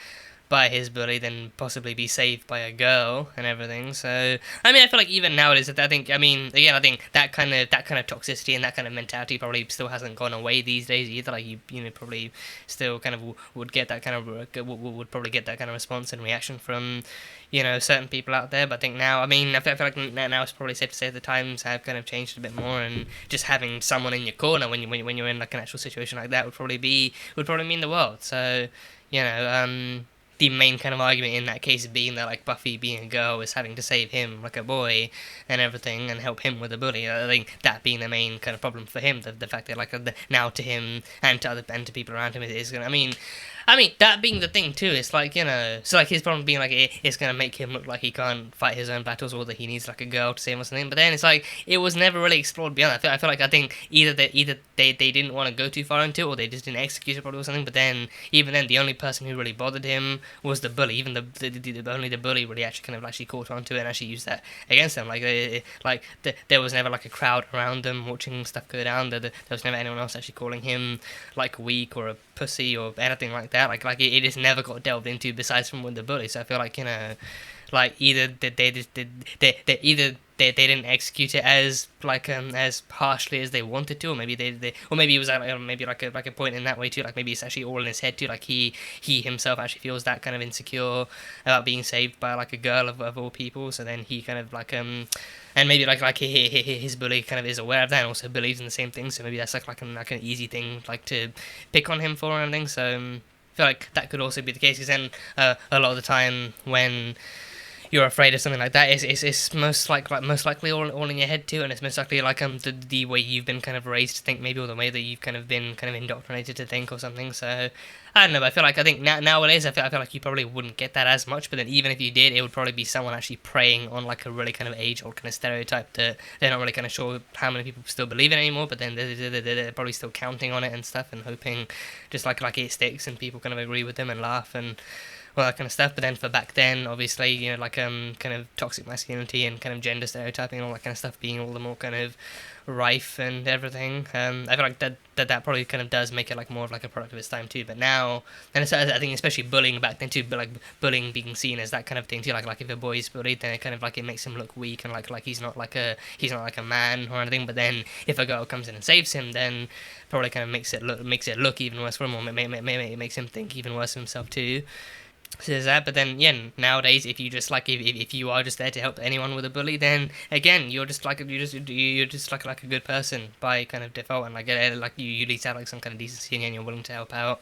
by his bully than possibly be saved by a girl and everything. So I mean, I feel like even nowadays, I think that kind of toxicity and that kind of mentality probably still hasn't gone away these days either. Like you know, probably still kind of would get that kind of would probably get that kind of response and reaction from, you know, certain people out there. But I think now, I mean, I feel like now it's probably safe to say the times have kind of changed a bit more, and just having someone in your corner when you're in like an actual situation like that would probably mean the world. So you know, the main kind of argument in that case being that like Buffy being a girl is having to save him like a boy and everything and help him with a bully. I think that being the main kind of problem for him, the fact that like now to him and to people around him is gonna, I mean that being the thing too, it's like, you know, so like his problem being like it's gonna make him look like he can't fight his own battles, or that he needs like a girl to save him or something. But then it's like it was never really explored beyond that. I think either they didn't want to go too far into it, or they just didn't execute it properly or something. But then even then, the only person who really bothered him was the bully. Even only the bully really actually kind of caught on to it and actually used that against them. There was never like a crowd around them watching stuff go down. There was never anyone else actually calling him like weak or a pussy or anything like that. Like it just never got delved into besides from with the bully. So I feel like, you know, like either they didn't execute it as as harshly as they wanted to, or maybe or maybe it was maybe like a point in that way too. Like maybe it's actually all in his head too. Like he himself actually feels that kind of insecure about being saved by like a girl of all people. So then he kind of and maybe like his bully kind of is aware of that and also believes in the same thing. So maybe that's like an easy thing like to pick on him for and everything. So I feel like that could also be the case, because then a lot of the time when, you're afraid of something like that, it's most likely all in your head too, and it's most likely like the way you've been kind of raised to think, maybe, or the way that you've kind of been kind of indoctrinated to think or something. So I don't know, but I think nowadays I feel like you probably wouldn't get that as much, but then even if you did, it would probably be someone actually preying on like a really kind of age-old kind of stereotype that they're not really kind of sure how many people still believe in anymore, but then they're probably still counting on it and stuff and hoping just like it sticks and people kind of agree with them and laugh and all that kind of stuff. But then for back then, obviously, you know, like kind of toxic masculinity and kind of gender stereotyping and all that kind of stuff being all the more kind of rife and everything. I feel like that probably kind of does make it like more of like a product of its time too. But now, and it's, I think especially bullying back then too, but like bullying being seen as that kind of thing too. Like if a boy is bullied, then it kind of like it makes him look weak and like he's not like a man or anything. But then if a girl comes in and saves him, then probably kind of makes it look even worse for him, or it makes him think even worse of himself too. So there's that. But then nowadays, if you just like if you are just there to help anyone with a bully, then again you're just like a good person by kind of default, and like you at least have like some kind of decency and you're willing to help out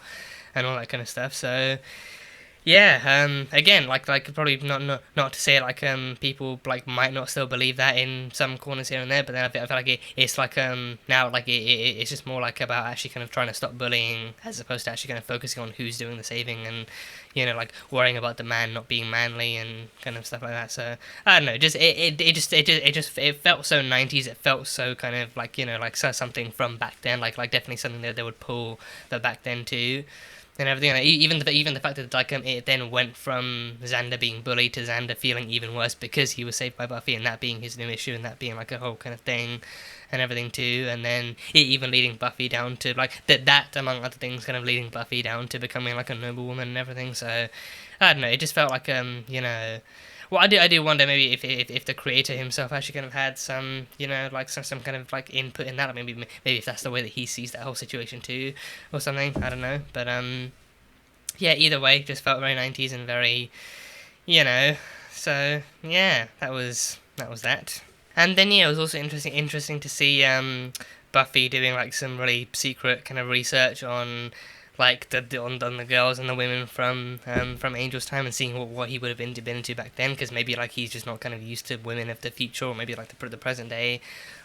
and all that kind of stuff. So yeah, again, like probably not to say like people like might not still believe that in some corners here and there, but then I feel like it's like now like it's just more like about actually kind of trying to stop bullying as opposed to actually kind of focusing on who's doing the saving and, you know, like worrying about the man not being manly and kind of stuff like that. So I don't know, it felt so 90s. It felt so kind of like, you know, like something from back then, like definitely something that they would pull the back then too. And everything, like, even the fact that like it then went from Xander being bullied to Xander feeling even worse because he was saved by Buffy, and that being his new issue, and that being like a whole kind of thing, and everything too. And then it even leading Buffy down to like that among other things, kind of leading Buffy down to becoming like a noble woman and everything. So I don't know, it just felt like you know. Well, I do wonder maybe if the creator himself actually kind of had some, you know, like some kind of like input in that, like maybe if that's the way that he sees that whole situation too, or something. I don't know, but yeah. Either way, just felt very 90s and very, you know. So yeah, that was that. And then yeah, it was also interesting to see Buffy doing like some really secret kind of research on like on the girls and the women from Angel's time, and seeing what he would have been into back then, because maybe like he's just not kind of used to women of the future, or maybe like the present day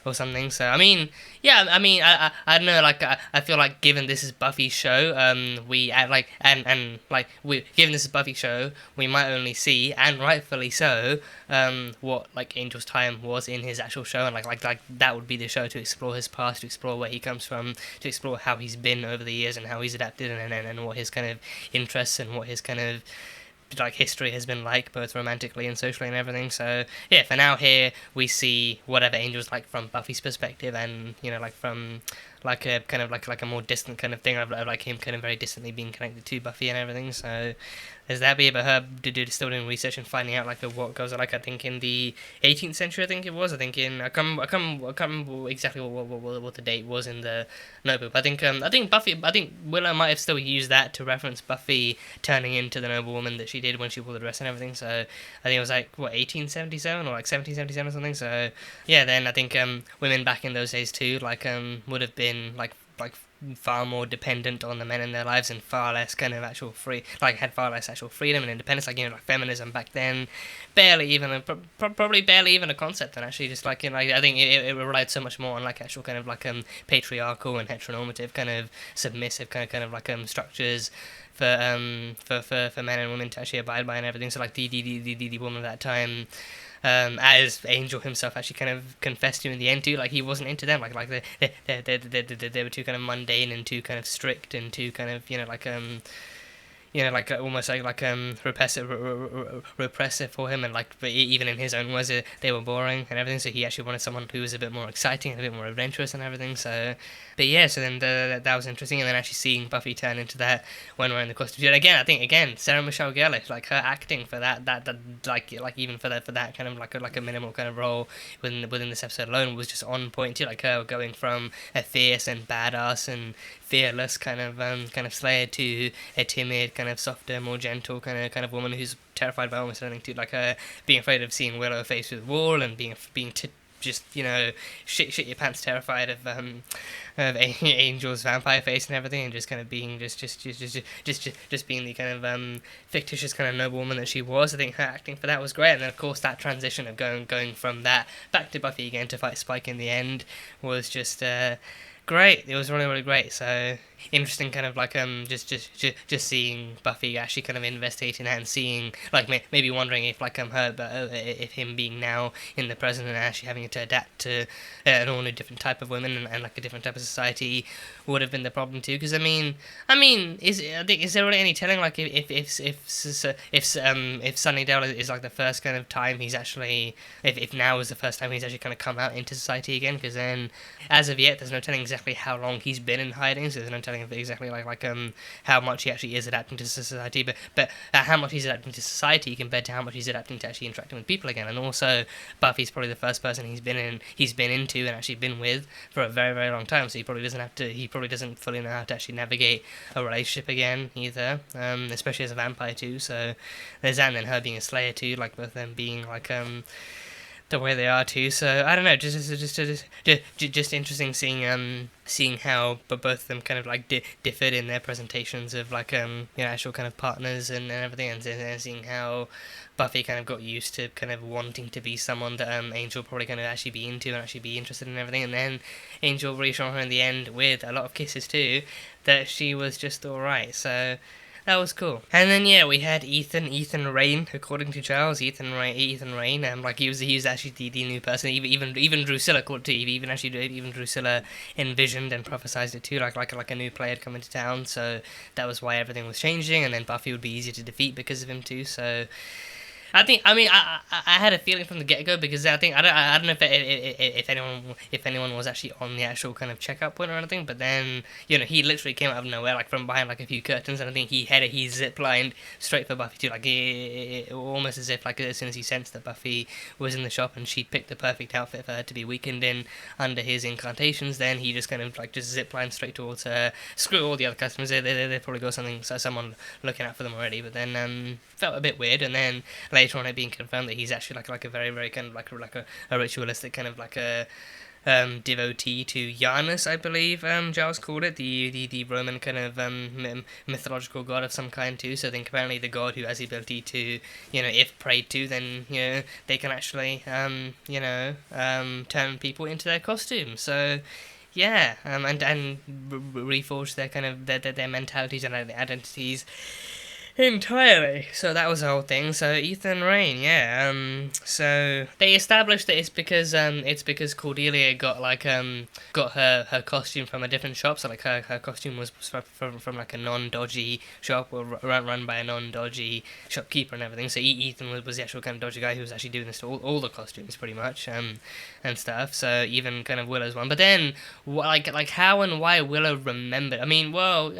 or something. So I mean, yeah, I don't know, like I feel like given this is Buffy's show, given this is Buffy's show, we might only see, and rightfully so, what like Angel's time was in his actual show, and like that would be the show to explore his past, to explore where he comes from, to explore how he's been over the years and how he's adapted, and what his kind of interests and what his kind of like history has been like, both romantically and socially and everything. So yeah, for now here we see whatever Angel's like from Buffy's perspective, and you know, like from like a kind of like a more distant kind of thing of like him kind of very distantly being connected to Buffy and everything. So there's that bit, but her still doing research and finding out like what goes on, like I think in the 18th century, I think it was. I think in I can't remember exactly what the date was in the notebook. But I think Willow might have still used that to reference Buffy turning into the noble woman that she did when she wore the dress and everything. So I think it was like 1877 or like 1777 or something. So yeah, then I think women back in those days too, like would have been like far more dependent on the men in their lives, and far less kind of had far less actual freedom and independence, like, you know, like feminism back then probably barely even a concept, and actually just like, you know, like, I think it relied so much more on like actual kind of like patriarchal and heteronormative kind of submissive kind of like structures for men and women to actually abide by and everything. So like the woman of that time, as Angel himself actually kind of confessed to in the end too, like he wasn't into them, like they were too kind of mundane and too kind of strict and too kind of, you know, like almost like repressive for him, and like even in his own words, they were boring and everything. So he actually wanted someone who was a bit more exciting and a bit more adventurous and everything. So, but yeah, so then that was interesting, and then actually seeing Buffy turn into that when we're in the costume. And again, Sarah Michelle Gellar, like her acting for that like even for that kind of like a minimal kind of role within this episode alone was just on point too. Like her going from a fierce and badass and fearless kind of slayer to a timid, kind of softer, more gentle kind of woman who's terrified by almost anything too, like her being afraid of seeing Willow face with a wall, and being just shit your pants, terrified of Angel's vampire face and everything, and just kind of being just being the kind of fictitious kind of noblewoman that she was. I think her acting for that was great, and then of course that transition of going from that back to Buffy again to fight Spike in the end was just great. It was really, really great. So interesting, kind of like just seeing Buffy actually kind of investigating that and seeing like maybe wondering if like if him being now in the present and actually having to adapt to an all new different type of women and like a different type of society would have been the problem too. Because I mean, is there really any telling like if Sunnydale is like the first kind of time he's actually if now is the first time he's actually kind of come out into society again? Because then as of yet there's no telling exactly how long he's been in hiding, so there's no telling exactly like how much he actually is adapting to society, but how much he's adapting to society compared to how much he's adapting to actually interacting with people again. And also Buffy's probably the first person he's been into and actually been with for a very, very long time, so he probably doesn't fully know how to actually navigate a relationship again either, especially as a vampire too. So there's that, and then her being a slayer too, like both of them being like the way they are too. So I don't know, just interesting seeing how both of them kind of like differed in their presentations of like actual kind of partners and everything, and seeing how Buffy kind of got used to kind of wanting to be someone that Angel probably kind of actually be into and actually be interested in and everything, and then Angel reassured her in the end with a lot of kisses too that she was just alright. So that was cool. And then yeah, we had Ethan Rayne, according to Giles. Ethan Rayne, like he was actually the new person. Even Drusilla called it too. Even Drusilla envisioned and prophesized it too, like a new player had come into town. So that was why everything was changing, and then Buffy would be easier to defeat because of him too. So I had a feeling from the get-go, because I don't know if anyone was actually on the actual kind of checkout point or anything, but then he literally came out of nowhere, like from behind like a few curtains, and I think he zip-lined straight for Buffy too, like almost as if like as soon as he sensed that Buffy was in the shop and she picked the perfect outfit for her to be weakened in under his incantations, then he just kind of like just zip-lined straight towards her. Screw all the other customers, they probably got someone looking out for them already, but then felt a bit weird, and then later on it being confirmed that he's actually like a very, very kind of like a ritualistic kind of like a devotee to Janus, I believe Giles called it, the Roman kind of mythological god of some kind too. So I think apparently the god who has the ability to, if prayed to, then they can actually turn people into their costumes. So yeah, and reforge their kind of their mentalities and their identities entirely. So that was the whole thing. So Ethan Rayne, yeah. So they established that it's because Cordelia got her costume from a different shop. So like her costume was from like a non-dodgy shop, or run by a non-dodgy shopkeeper and everything. So Ethan was the actual kind of dodgy guy who was actually doing this to all the costumes pretty much, and stuff. So even kind of Willow's one. But then like how and why Willow remembered? I mean, well,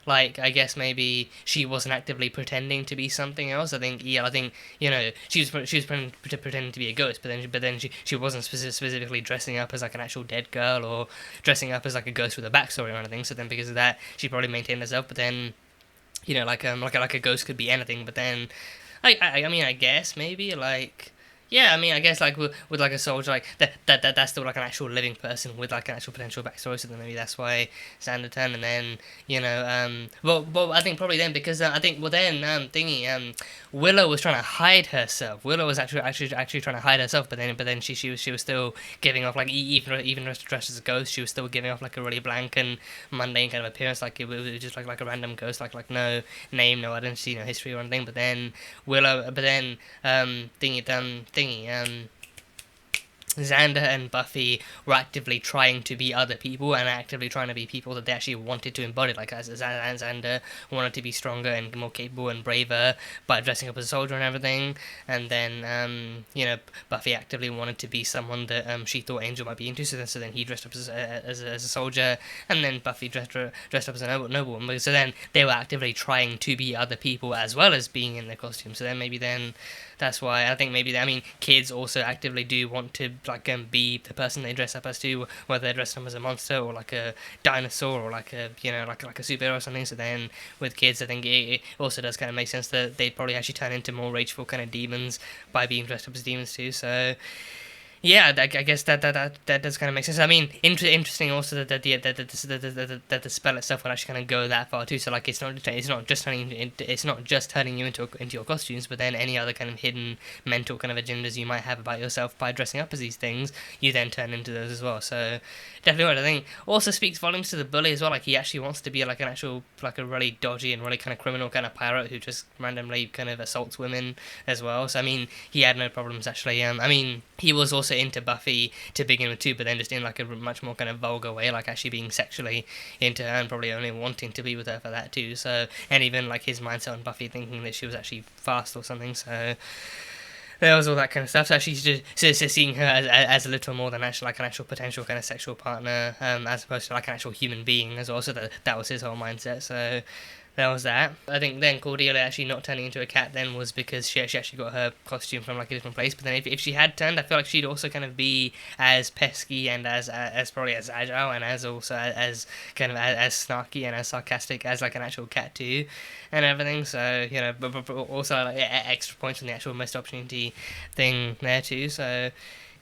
I guess maybe she wasn't actively pretending to be something else. I think she was pretending to be a ghost, but then she wasn't specifically dressing up as like an actual dead girl or dressing up as like a ghost with a backstory or anything. So then because of that, she probably maintained herself. But then like a ghost could be anything. But then I guess maybe like. Yeah, I mean, I guess, like, with like, a soldier, like, that's still, like, an actual living person with, like, an actual potential backstory, so then maybe that's why Xander turned, and then, well, I think probably then, because, Willow was trying to hide herself. Willow was actually trying to hide herself, but then she was still giving off, like, even dressed as a ghost, she was still giving off, like, a really blank and mundane kind of appearance, like, it was just, like a random ghost, like, no name, no identity, no history or anything, but then, Xander and Buffy were actively trying to be other people and actively trying to be people that they actually wanted to embody. Like, as Xander wanted to be stronger and more capable and braver by dressing up as a soldier and everything. And then, Buffy actively wanted to be someone that she thought Angel might be into. So then he dressed up as a soldier, and then Buffy dressed up as a noblewoman. So then they were actively trying to be other people as well as being in their costume. So then maybe that's why I think kids also actively do want to be the person they dress up as too, whether they're dressed up as a monster or like a dinosaur or like a like a superhero or something. So then with kids, I think it also does kind of make sense that they'd probably actually turn into more rageful kind of demons by being dressed up as demons too. So yeah, I guess that does kind of make sense. I mean, interesting also that the spell itself will actually kind of go that far too. So like, it's not just turning you into your costumes, but then any other kind of hidden mental kind of agendas you might have about yourself by dressing up as these things, you then turn into those as well. So definitely what I think also speaks volumes to the bully as well. Like, he actually wants to be like an actual, like a really dodgy and really kind of criminal kind of pirate who just randomly kind of assaults women as well. So I mean, he had no problems actually. I mean, he was also into Buffy to begin with too, but then just in like a much more kind of vulgar way, like actually being sexually into her and probably only wanting to be with her for that too. So, and even like his mindset on Buffy thinking that she was actually fast or something. So there was all that kind of stuff. So actually, just seeing her as a little more than actually like an actual potential kind of sexual partner, as opposed to like an actual human being as well. So that was his whole mindset. So there was that. I think then Cordelia actually not turning into a cat then was because she actually got her costume from like a different place. But then if she had turned, I feel like she'd also kind of be as pesky and as probably as agile and as also as kind of as snarky and as sarcastic as like an actual cat too, and everything. So you know, but also like extra points on the actual missed opportunity thing there too. So.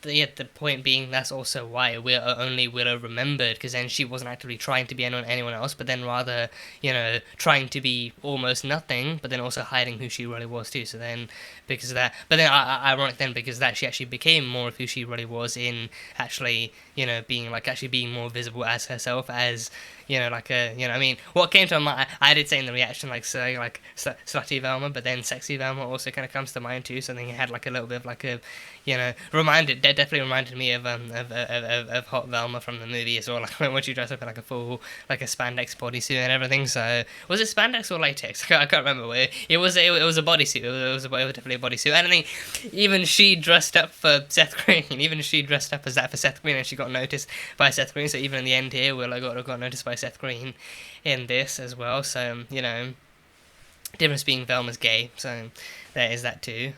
Yeah, the point being that's also why only Willow remembered, because then she wasn't actively trying to be anyone else, but then rather, you know, trying to be almost nothing, but then also hiding who she really was too. So then, because of that, but then ironic then, because that she actually became more of who she really was in actually, you know, being like actually being more visible as herself, as, you know, like a, you know, I mean, what came to my mind, I did say in the reaction, like, say, like, slutty Velma, but then sexy Velma also kind of comes to mind too, so I think it had, like, a little bit of, like, a, you know, definitely reminded me of Hot Velma from the movie as well, like, when she dressed up in, like, a full, like, a spandex bodysuit and everything, so, was it spandex or latex? I can't remember, it was a bodysuit, it was definitely a bodysuit, and I think even she dressed up for Seth Green, even she dressed up as that for Seth Green, and she got noticed by Seth Green, so even in the end here, Willow got noticed by Seth Green in this as well, so, you know, difference being Velma's gay, so there is that too.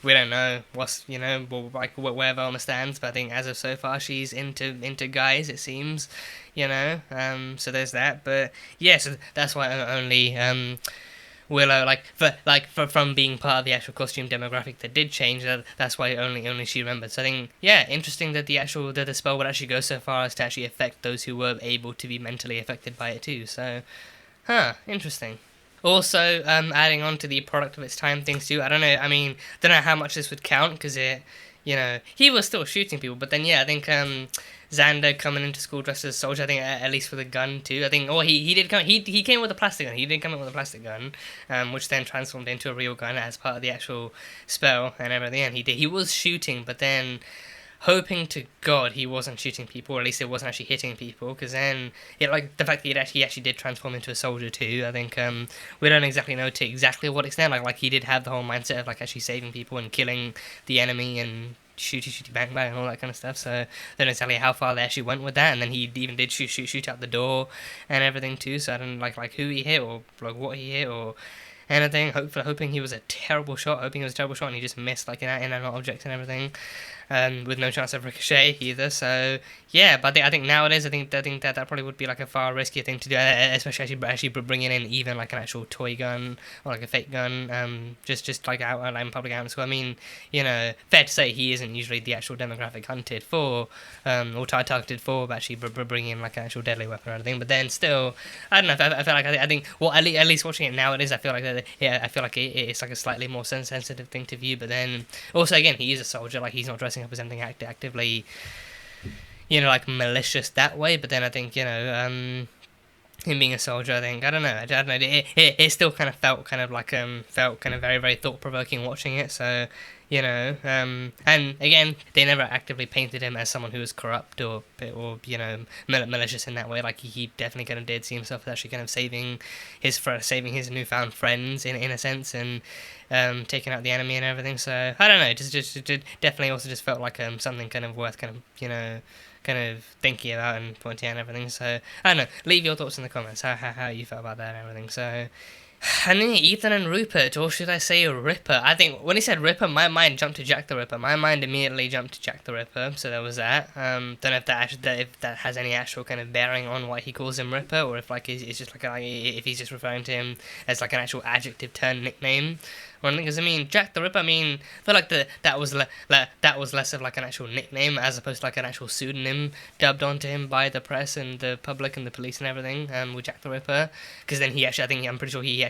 We don't know what's, you know, like where Velma stands, but I think as of so far she's into guys, it seems, you know, so there's that, but yeah, so that's why only Willow, from being part of the actual costume demographic that did change, that's why only she remembered. So I think, yeah, interesting that the spell would actually go so far as to actually affect those who were able to be mentally affected by it too. So, interesting. Also, adding on to the product of its time things too, I don't know how much this would count, because it, you know, he was still shooting people, but then, yeah, I think, Xander coming into school dressed as a soldier, I think, at least with a gun too, I think, he came with a plastic gun, he did come in with a plastic gun, which then transformed into a real gun as part of the actual spell and everything, and he was shooting, but then, hoping to God he wasn't shooting people, or at least it wasn't actually hitting people, because then, yeah, like, the fact that he actually did transform into a soldier too, I think, we don't exactly know to exactly what extent, like he did have the whole mindset of, like, actually saving people and killing the enemy and shooty bang bang and all that kind of stuff, so I don't know exactly how far they actually went with that, and then he even did shoot out the door and everything too, so I don't like who he hit, or like what he hit, or anything, hoping he was a terrible shot, and he just missed, like, an inanimate object and everything, with no chance of ricochet either, so, yeah, but I think nowadays, I think that probably would be, like, a far riskier thing to do, especially actually bringing in even, like, an actual toy gun, or, like, a fake gun, just like, out in public out in school. I mean, you know, fair to say he isn't usually the actual demographic hunted for, or targeted for, but actually bringing in, like, an actual deadly weapon or anything, but then still, I don't know, I feel like, I think, well, at least watching it nowadays, I feel like it's, like, a slightly more sensitive thing to view, but then, also, again, he is a soldier, like, he's not dressing up as anything actively, you know, like, malicious that way, but then I think, you know, him being a soldier, I think, I don't know, it still kind of felt kind of very, very thought-provoking watching it, so, you know, and again, they never actively painted him as someone who was corrupt or you know, malicious in that way, like, he definitely kind of did see himself as actually kind of saving his newfound friends, in a sense, and, taking out the enemy and everything, so, I don't know, just definitely also just felt like, something kind of worth kind of, you know, kind of thinking about and pointing out and everything, so, I don't know, leave your thoughts in the comments, how you felt about that and everything, so, And then Ethan and Rupert, or should I say Ripper? I think when he said Ripper, my mind jumped to Jack the Ripper. My mind immediately jumped to Jack the Ripper, so there was that. Don't know if that has any actual kind of bearing on why he calls him Ripper, or if like it's just like if he's just referring to him as like an actual adjective turn nickname. Or anything, because I mean, Jack the Ripper. I mean, I feel like that was less of like an actual nickname as opposed to like an actual pseudonym dubbed onto him by the press and the public and the police and everything. With Jack the Ripper, because then I'm pretty sure he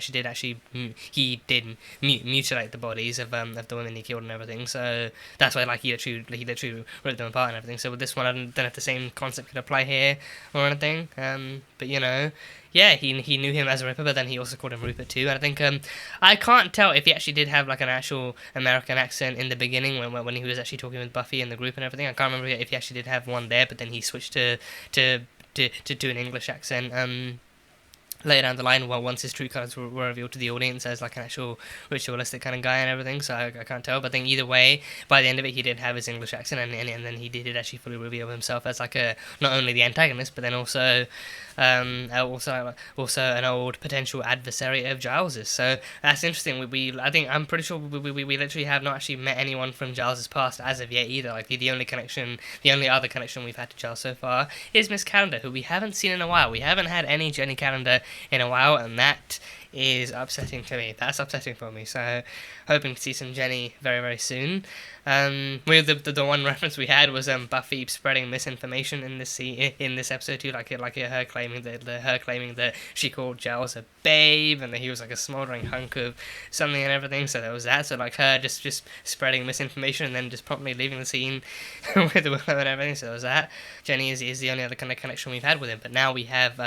did mutilate the bodies of the women he killed and everything. So that's why like he literally ripped them apart and everything. So with this one, I don't know if the same concept could apply here or anything. But you know. Yeah, he knew him as a Ripper, but then he also called him Rupert too. And I think I can't tell if he actually did have like an actual American accent in the beginning when he was actually talking with Buffy and the group and everything. I can't remember if he actually did have one there, but then he switched to an English accent. Later down the line, well, once his true colours were revealed to the audience as like an actual ritualistic kind of guy and everything, so I can't tell. But I think either way, by the end of it, he did have his English accent, and then he did actually fully reveal himself as like not only the antagonist, but then also an old potential adversary of Giles's. So that's interesting. I'm pretty sure we literally have not actually met anyone from Giles's past as of yet either. Like the only other connection we've had to Giles so far is Miss Calendar, who we haven't seen in a while. We haven't had any Jenny Calendar in a while, and that is upsetting to me. That's upsetting for me. So hoping to see some Jenny very, very soon. The one reference we had was Buffy spreading misinformation in this episode too, like her claiming that she called Giles a babe and that he was like a smouldering hunk of something and everything. So there was that. So like her just spreading misinformation and then just promptly leaving the scene with Willow and everything. So there was that. Jenny is the only other kind of connection we've had with him. But now we have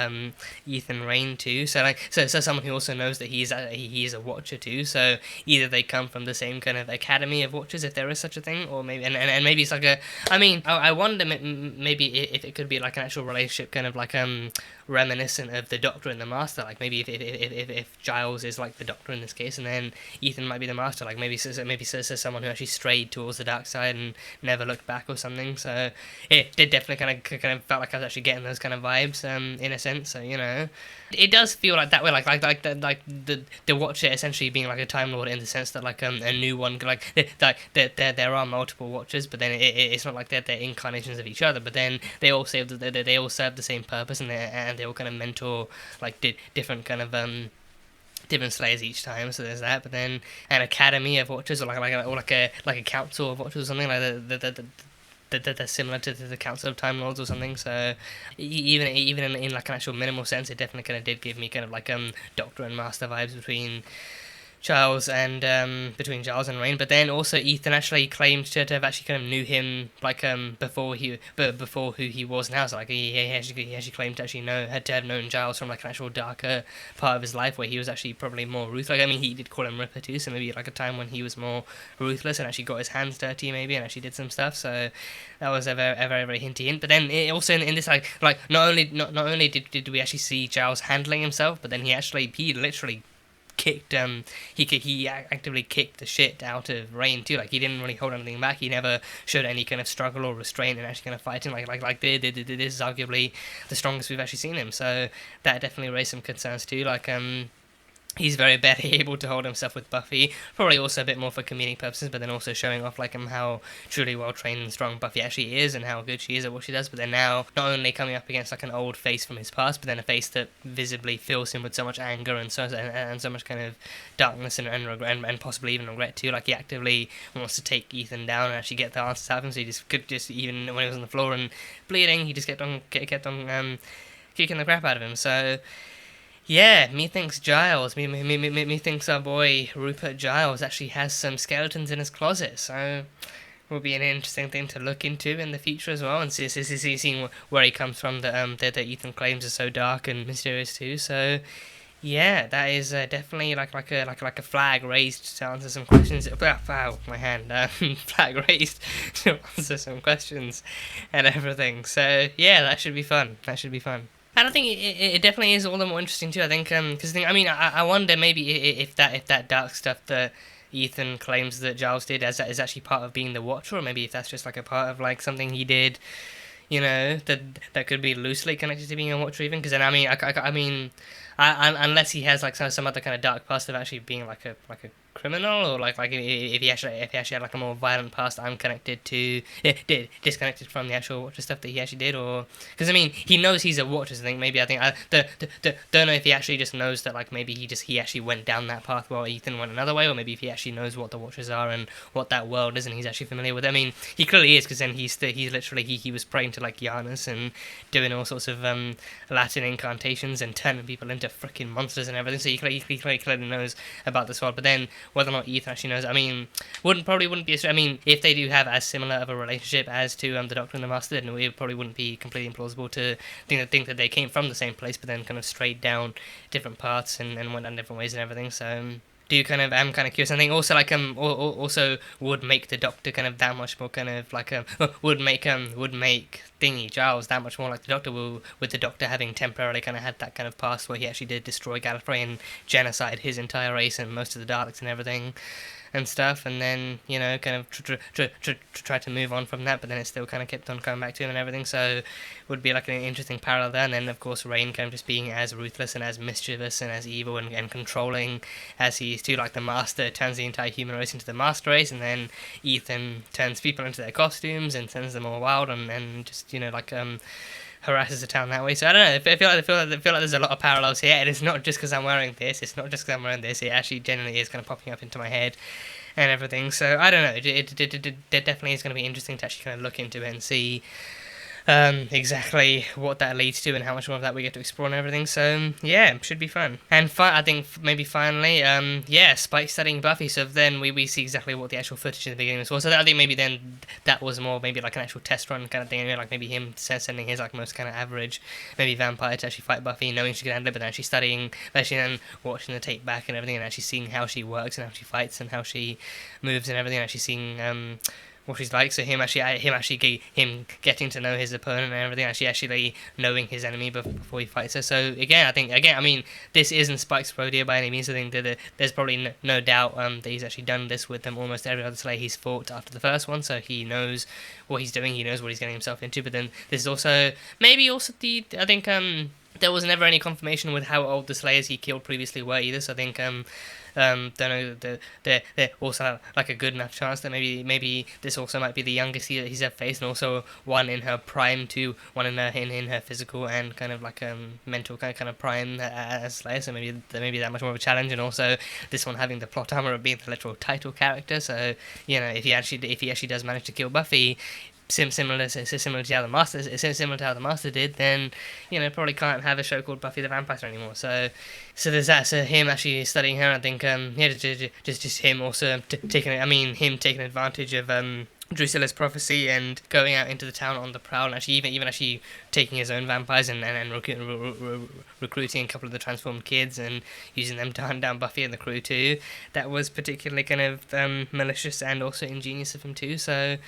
Ethan Rayne too. So someone who also knows that he is a Watcher too. So either they come from the same kind of academy of Watchers, if there is such a thing, or maybe and maybe it's like I wonder maybe if it could be like an actual relationship, kind of like reminiscent of the Doctor and the Master. Like maybe if Giles is like the Doctor in this case, and then Ethan might be the Master. Like maybe someone who actually strayed towards the dark side and never looked back or something. So it did definitely kind of felt like I was actually getting those kind of vibes in a sense. So you know, it does feel like that way. Like the Watcher essentially being like a Time Lord in the sense that like a new one, like there are multiple Watchers, but then it's not like they're incarnations of each other. But then they all serve the same purpose, and they all kind of mentor like different kind of different slayers each time. So there's that. But then an academy of Watchers, or like a council of Watchers or something like that. That they're similar to the Council of Time Lords or something. So even in like an actual minimal sense, it definitely kind of did give me kind of like Doctor and Master vibes between Giles and Rayne. But then also Ethan actually claimed to have actually kind of knew him like before who he was now. So like he actually claimed to actually have known Giles from like an actual darker part of his life where he was actually probably more ruthless. Like, I mean, he did call him Ripper too, so maybe like a time when he was more ruthless and actually got his hands dirty maybe and actually did some stuff. So that was a very very hinty hint. But then it also in this like not only did we actually see Giles handling himself, but then he literally kicked he actively kicked the shit out of Rayne too. Like he didn't really hold anything back. He never showed any kind of struggle or restraint in actually kind of fighting. Like this is arguably the strongest we've actually seen him. So that definitely raised some concerns too. Like he's very barely able to hold himself with Buffy, probably also a bit more for comedic purposes, but then also showing off like how truly well trained and strong Buffy actually is and how good she is at what she does. But then now not only coming up against like an old face from his past, but then a face that visibly fills him with so much anger and so much kind of darkness and regret and possibly even regret too. Like he actively wants to take Ethan down and actually get the answers out of him. So he just even when he was on the floor and bleeding, he just kept on kicking the crap out of him. So yeah, methinks Giles, methinks our boy Rupert Giles actually has some skeletons in his closet, so will be an interesting thing to look into in the future as well, and seeing where he comes from that Ethan claims is so dark and mysterious too. So yeah, that is definitely like a flag raised to answer some questions. Wow, my hand, flag raised to answer some questions and everything. So yeah, that should be fun. And I think it definitely is all the more interesting too. I think because I wonder maybe if that dark stuff that Ethan claims that Giles did is actually part of being the Watcher, or maybe if that's just like a part of like something he did, you know, that could be loosely connected to being a Watcher even, because then I mean, unless he has like some other kind of dark past of actually being like a criminal, or like if he actually had like a more violent past unconnected to disconnected from the actual Watcher stuff that he actually did, or because I mean he knows he's a Watcher, so I don't know if he actually just knows that like maybe he actually went down that path while Ethan went another way, or maybe if he actually knows what the Watchers are and what that world is and he's actually familiar with it. I mean he clearly is, because then he was praying to like Janus and doing all sorts of Latin incantations and turning people into freaking monsters and everything, so he clearly knows about this world. But then whether or not Ethan actually knows, I mean, wouldn't be. I mean, if they do have as similar of a relationship as to the Doctor and the Master, then it probably wouldn't be completely implausible to think that they came from the same place, but then kind of strayed down different paths and went down different ways and everything. So. I'm kind of curious. I think also like also would make the Doctor kind of that much more kind of like would make thingy Giles that much more like the Doctor will, with the Doctor having temporarily kind of had that kind of past where he actually did destroy Gallifrey and genocide his entire race and most of the Daleks and everything and stuff, and then, you know, kind of try to move on from that, but then it still kind of kept on coming back to him and everything, so it would be like an interesting parallel there. And then of course Rayne kind of just being as ruthless and as mischievous and as evil and controlling as he is too, like the Master turns the entire human race into the Master race, and then Ethan turns people into their costumes and sends them all wild and just, you know, like harasses the town that way. So I don't know, I feel like there's a lot of parallels here, and it's not just because I'm wearing this, it actually generally is kind of popping up into my head and everything. So I don't know, it definitely is going to be interesting to actually kind of look into it and see exactly what that leads to and how much more of that we get to explore and everything. So yeah, should be fun. And I think maybe finally, Spike studying Buffy. So then we see exactly what the actual footage in the beginning was. So I think maybe then that was more maybe like an actual test run kind of thing. You know, like maybe him sending his like most kind of average maybe vampire to actually fight Buffy, knowing she could handle it, but then actually studying, actually then watching the tape back and everything, and actually seeing how she works and how she fights and how she moves and everything, and actually seeing what she's like. So him getting to know his opponent and everything, actually knowing his enemy before he fights her. So again, I mean, this isn't Spike's rodeo by any means. I think that there's probably no doubt that he's actually done this with almost every other Slayer he's fought after the first one, so he knows what he's doing, he knows what he's getting himself into. But then this is also I think there was never any confirmation with how old the Slayers he killed previously were either, so I think don't know, they're also like a good enough chance that maybe this also might be the youngest he's ever faced, and also one in her prime too, one in her physical and kind of like mental kind of prime as Slayer, so maybe that much more of a challenge. And also this one having the plot armor of being the literal title character, so you know, if he actually does manage to kill Buffy, similar to how the Master did, then, you know, probably can't have a show called Buffy the Vampire Slayer anymore. So there's that. So him actually studying her, I think, just him also taking advantage of Drusilla's prophecy and going out into the town on the prowl, and actually even actually taking his own vampires and recruiting a couple of the transformed kids and using them to hunt down Buffy and the crew too. That was particularly kind of malicious and also ingenious of him too. So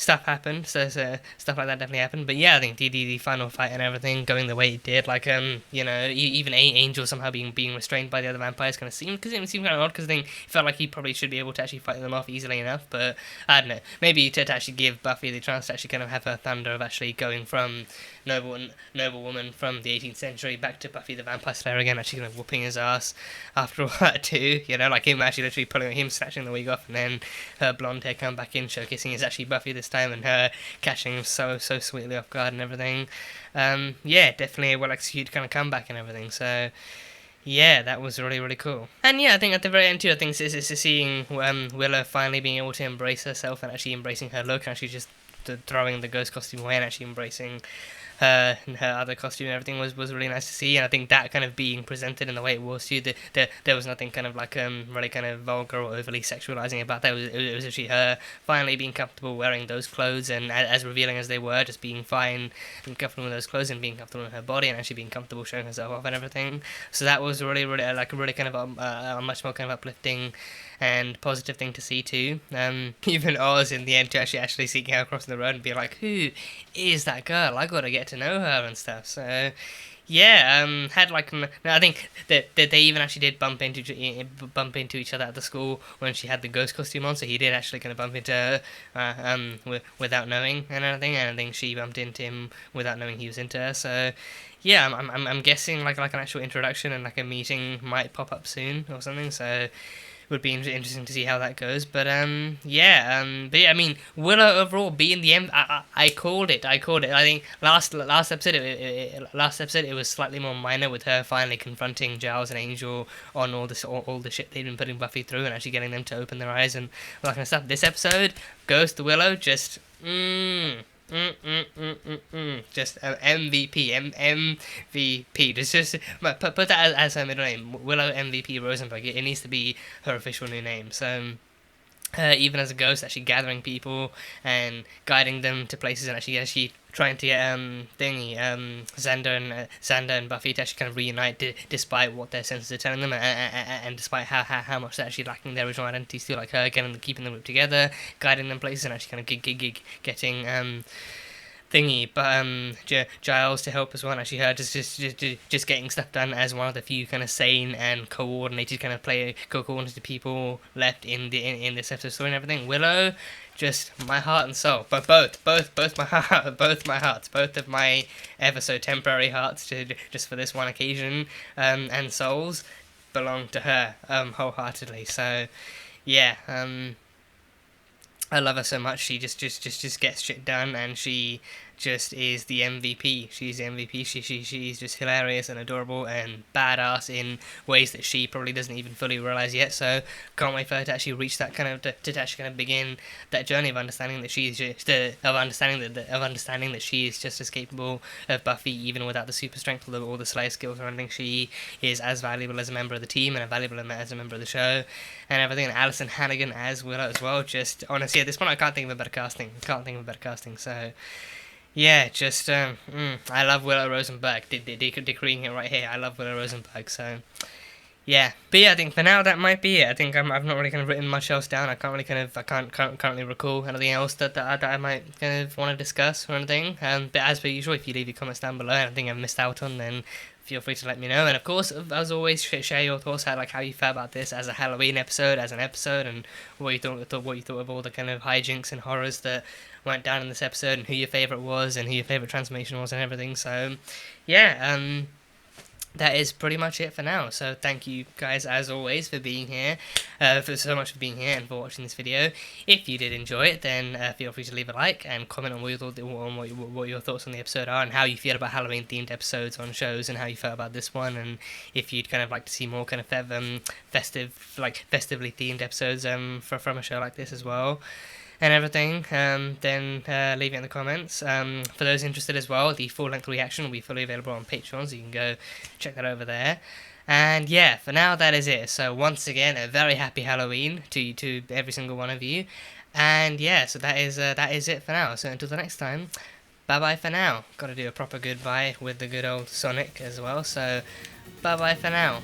stuff happened. So stuff like that definitely happened. But yeah, I think the final fight and everything going the way it did, like you know, even Angel somehow being restrained by the other vampires kind of seemed kind of odd, because I think it felt like he probably should be able to actually fight them off easily enough. But I don't know, maybe to actually give Buffy the chance to actually kind of have her thunder of actually going from noble woman from the 18th century back to Buffy the Vampire Slayer again, actually kind of whooping his ass after all that too, you know, like him actually literally him snatching the wig off, and then her blonde hair come back in, showcasing it's actually Buffy this time, and her catching him so sweetly off guard and everything. Yeah, definitely a well executed kind of comeback and everything. So yeah, that was really, really cool. And yeah, I think at the very end too, I think it's seeing Willow finally being able to embrace herself and actually embracing her look, and actually just throwing the ghost costume away and actually embracing her and her other costume and everything was really nice to see. And I think that kind of being presented in the way it was too, there was nothing kind of like really kind of vulgar or overly sexualizing about that. It was actually her finally being comfortable wearing those clothes, and as revealing as they were, just being fine and comfortable with those clothes and being comfortable in her body and actually being comfortable showing herself off and everything. So that was really like a really kind of a much more kind of uplifting and positive thing to see too. Even Oz in the end to actually seeking her across the road and be like, who is that girl? I gotta get to know her and stuff. So had like I think that they even actually did bump into each other at the school when she had the ghost costume on. So he did actually kind of bump into her without knowing and everything, and I think she bumped into him without knowing he was into her. So yeah, I'm guessing like an actual introduction and like a meeting might pop up soon or something. So would be interesting to see how that goes. But yeah, I mean, Willow overall being the I called it. I think last episode it was slightly more minor with her finally confronting Giles and Angel on all the shit they'd been putting Buffy through and actually getting them to open their eyes and all that kind of stuff. This episode goes to Willow just just MVP. Just put that as her middle name, Willow MVP Rosenberg. It needs to be her official new name. So even as a ghost, actually gathering people and guiding them to places, and actually trying to get Xander and Buffy to actually kind of reunite, despite what their senses are telling them, and despite how much they're actually lacking their original identities too, like her keeping the group together, guiding them places, and actually kind of getting Giles to help as well. And actually her just getting stuff done as one of the few kind of sane and coordinated people left in this episode story and everything. Willow, just my heart and soul, but both my heart, both of my ever so temporary hearts, just for this one occasion, and souls belong to her wholeheartedly. So yeah, I love her so much. She just gets shit done, and she just is the MVP. She's the MVP. She's just hilarious and adorable and badass in ways that she probably doesn't even fully realize yet. So can't wait for her to actually reach that kind of to actually kind of begin that journey of understanding that she's just understanding that she is just as capable of Buffy even without the super strength or the Slayer skills or anything. She is as valuable as a member of the team and as valuable as a member of the show and everything. And Alison Hannigan as Willow as well. Just honestly at this point I can't think of a better casting. So yeah, just I love Willow Rosenberg. Decreeing it right here. I love Willow Rosenberg. So yeah, but yeah, I think for now that might be it. I think I've not really kind of written much else down. I can't currently recall anything else that I might kind of want to discuss or anything. But as per usual, if you leave your comments down below, and anything I've missed out on, then feel free to let me know. And of course, as always, share your thoughts, how you felt about this as a Halloween episode, and what you thought of all the kind of hijinks and horrors that went down in this episode, and who your favourite was, and who your favourite transformation was, and everything. So yeah, that is pretty much it for now. So thank you guys as always for being here, and for watching this video. If you did enjoy it, then feel free to leave a like and comment on what your thoughts on the episode are, and how you feel about Halloween themed episodes on shows, and how you felt about this one, and if you'd kind of like to see more kind of festively themed episodes from a show like this as well. And everything, then leave it in the comments. For those interested as well, the full-length reaction will be fully available on Patreon, so you can go check that over there. And yeah, for now that is it. So once again, a very happy Halloween to every single one of you. And yeah, so that is it for now. So until the next time, bye bye for now. Got to do a proper goodbye with the good old Sonic as well. So bye bye for now.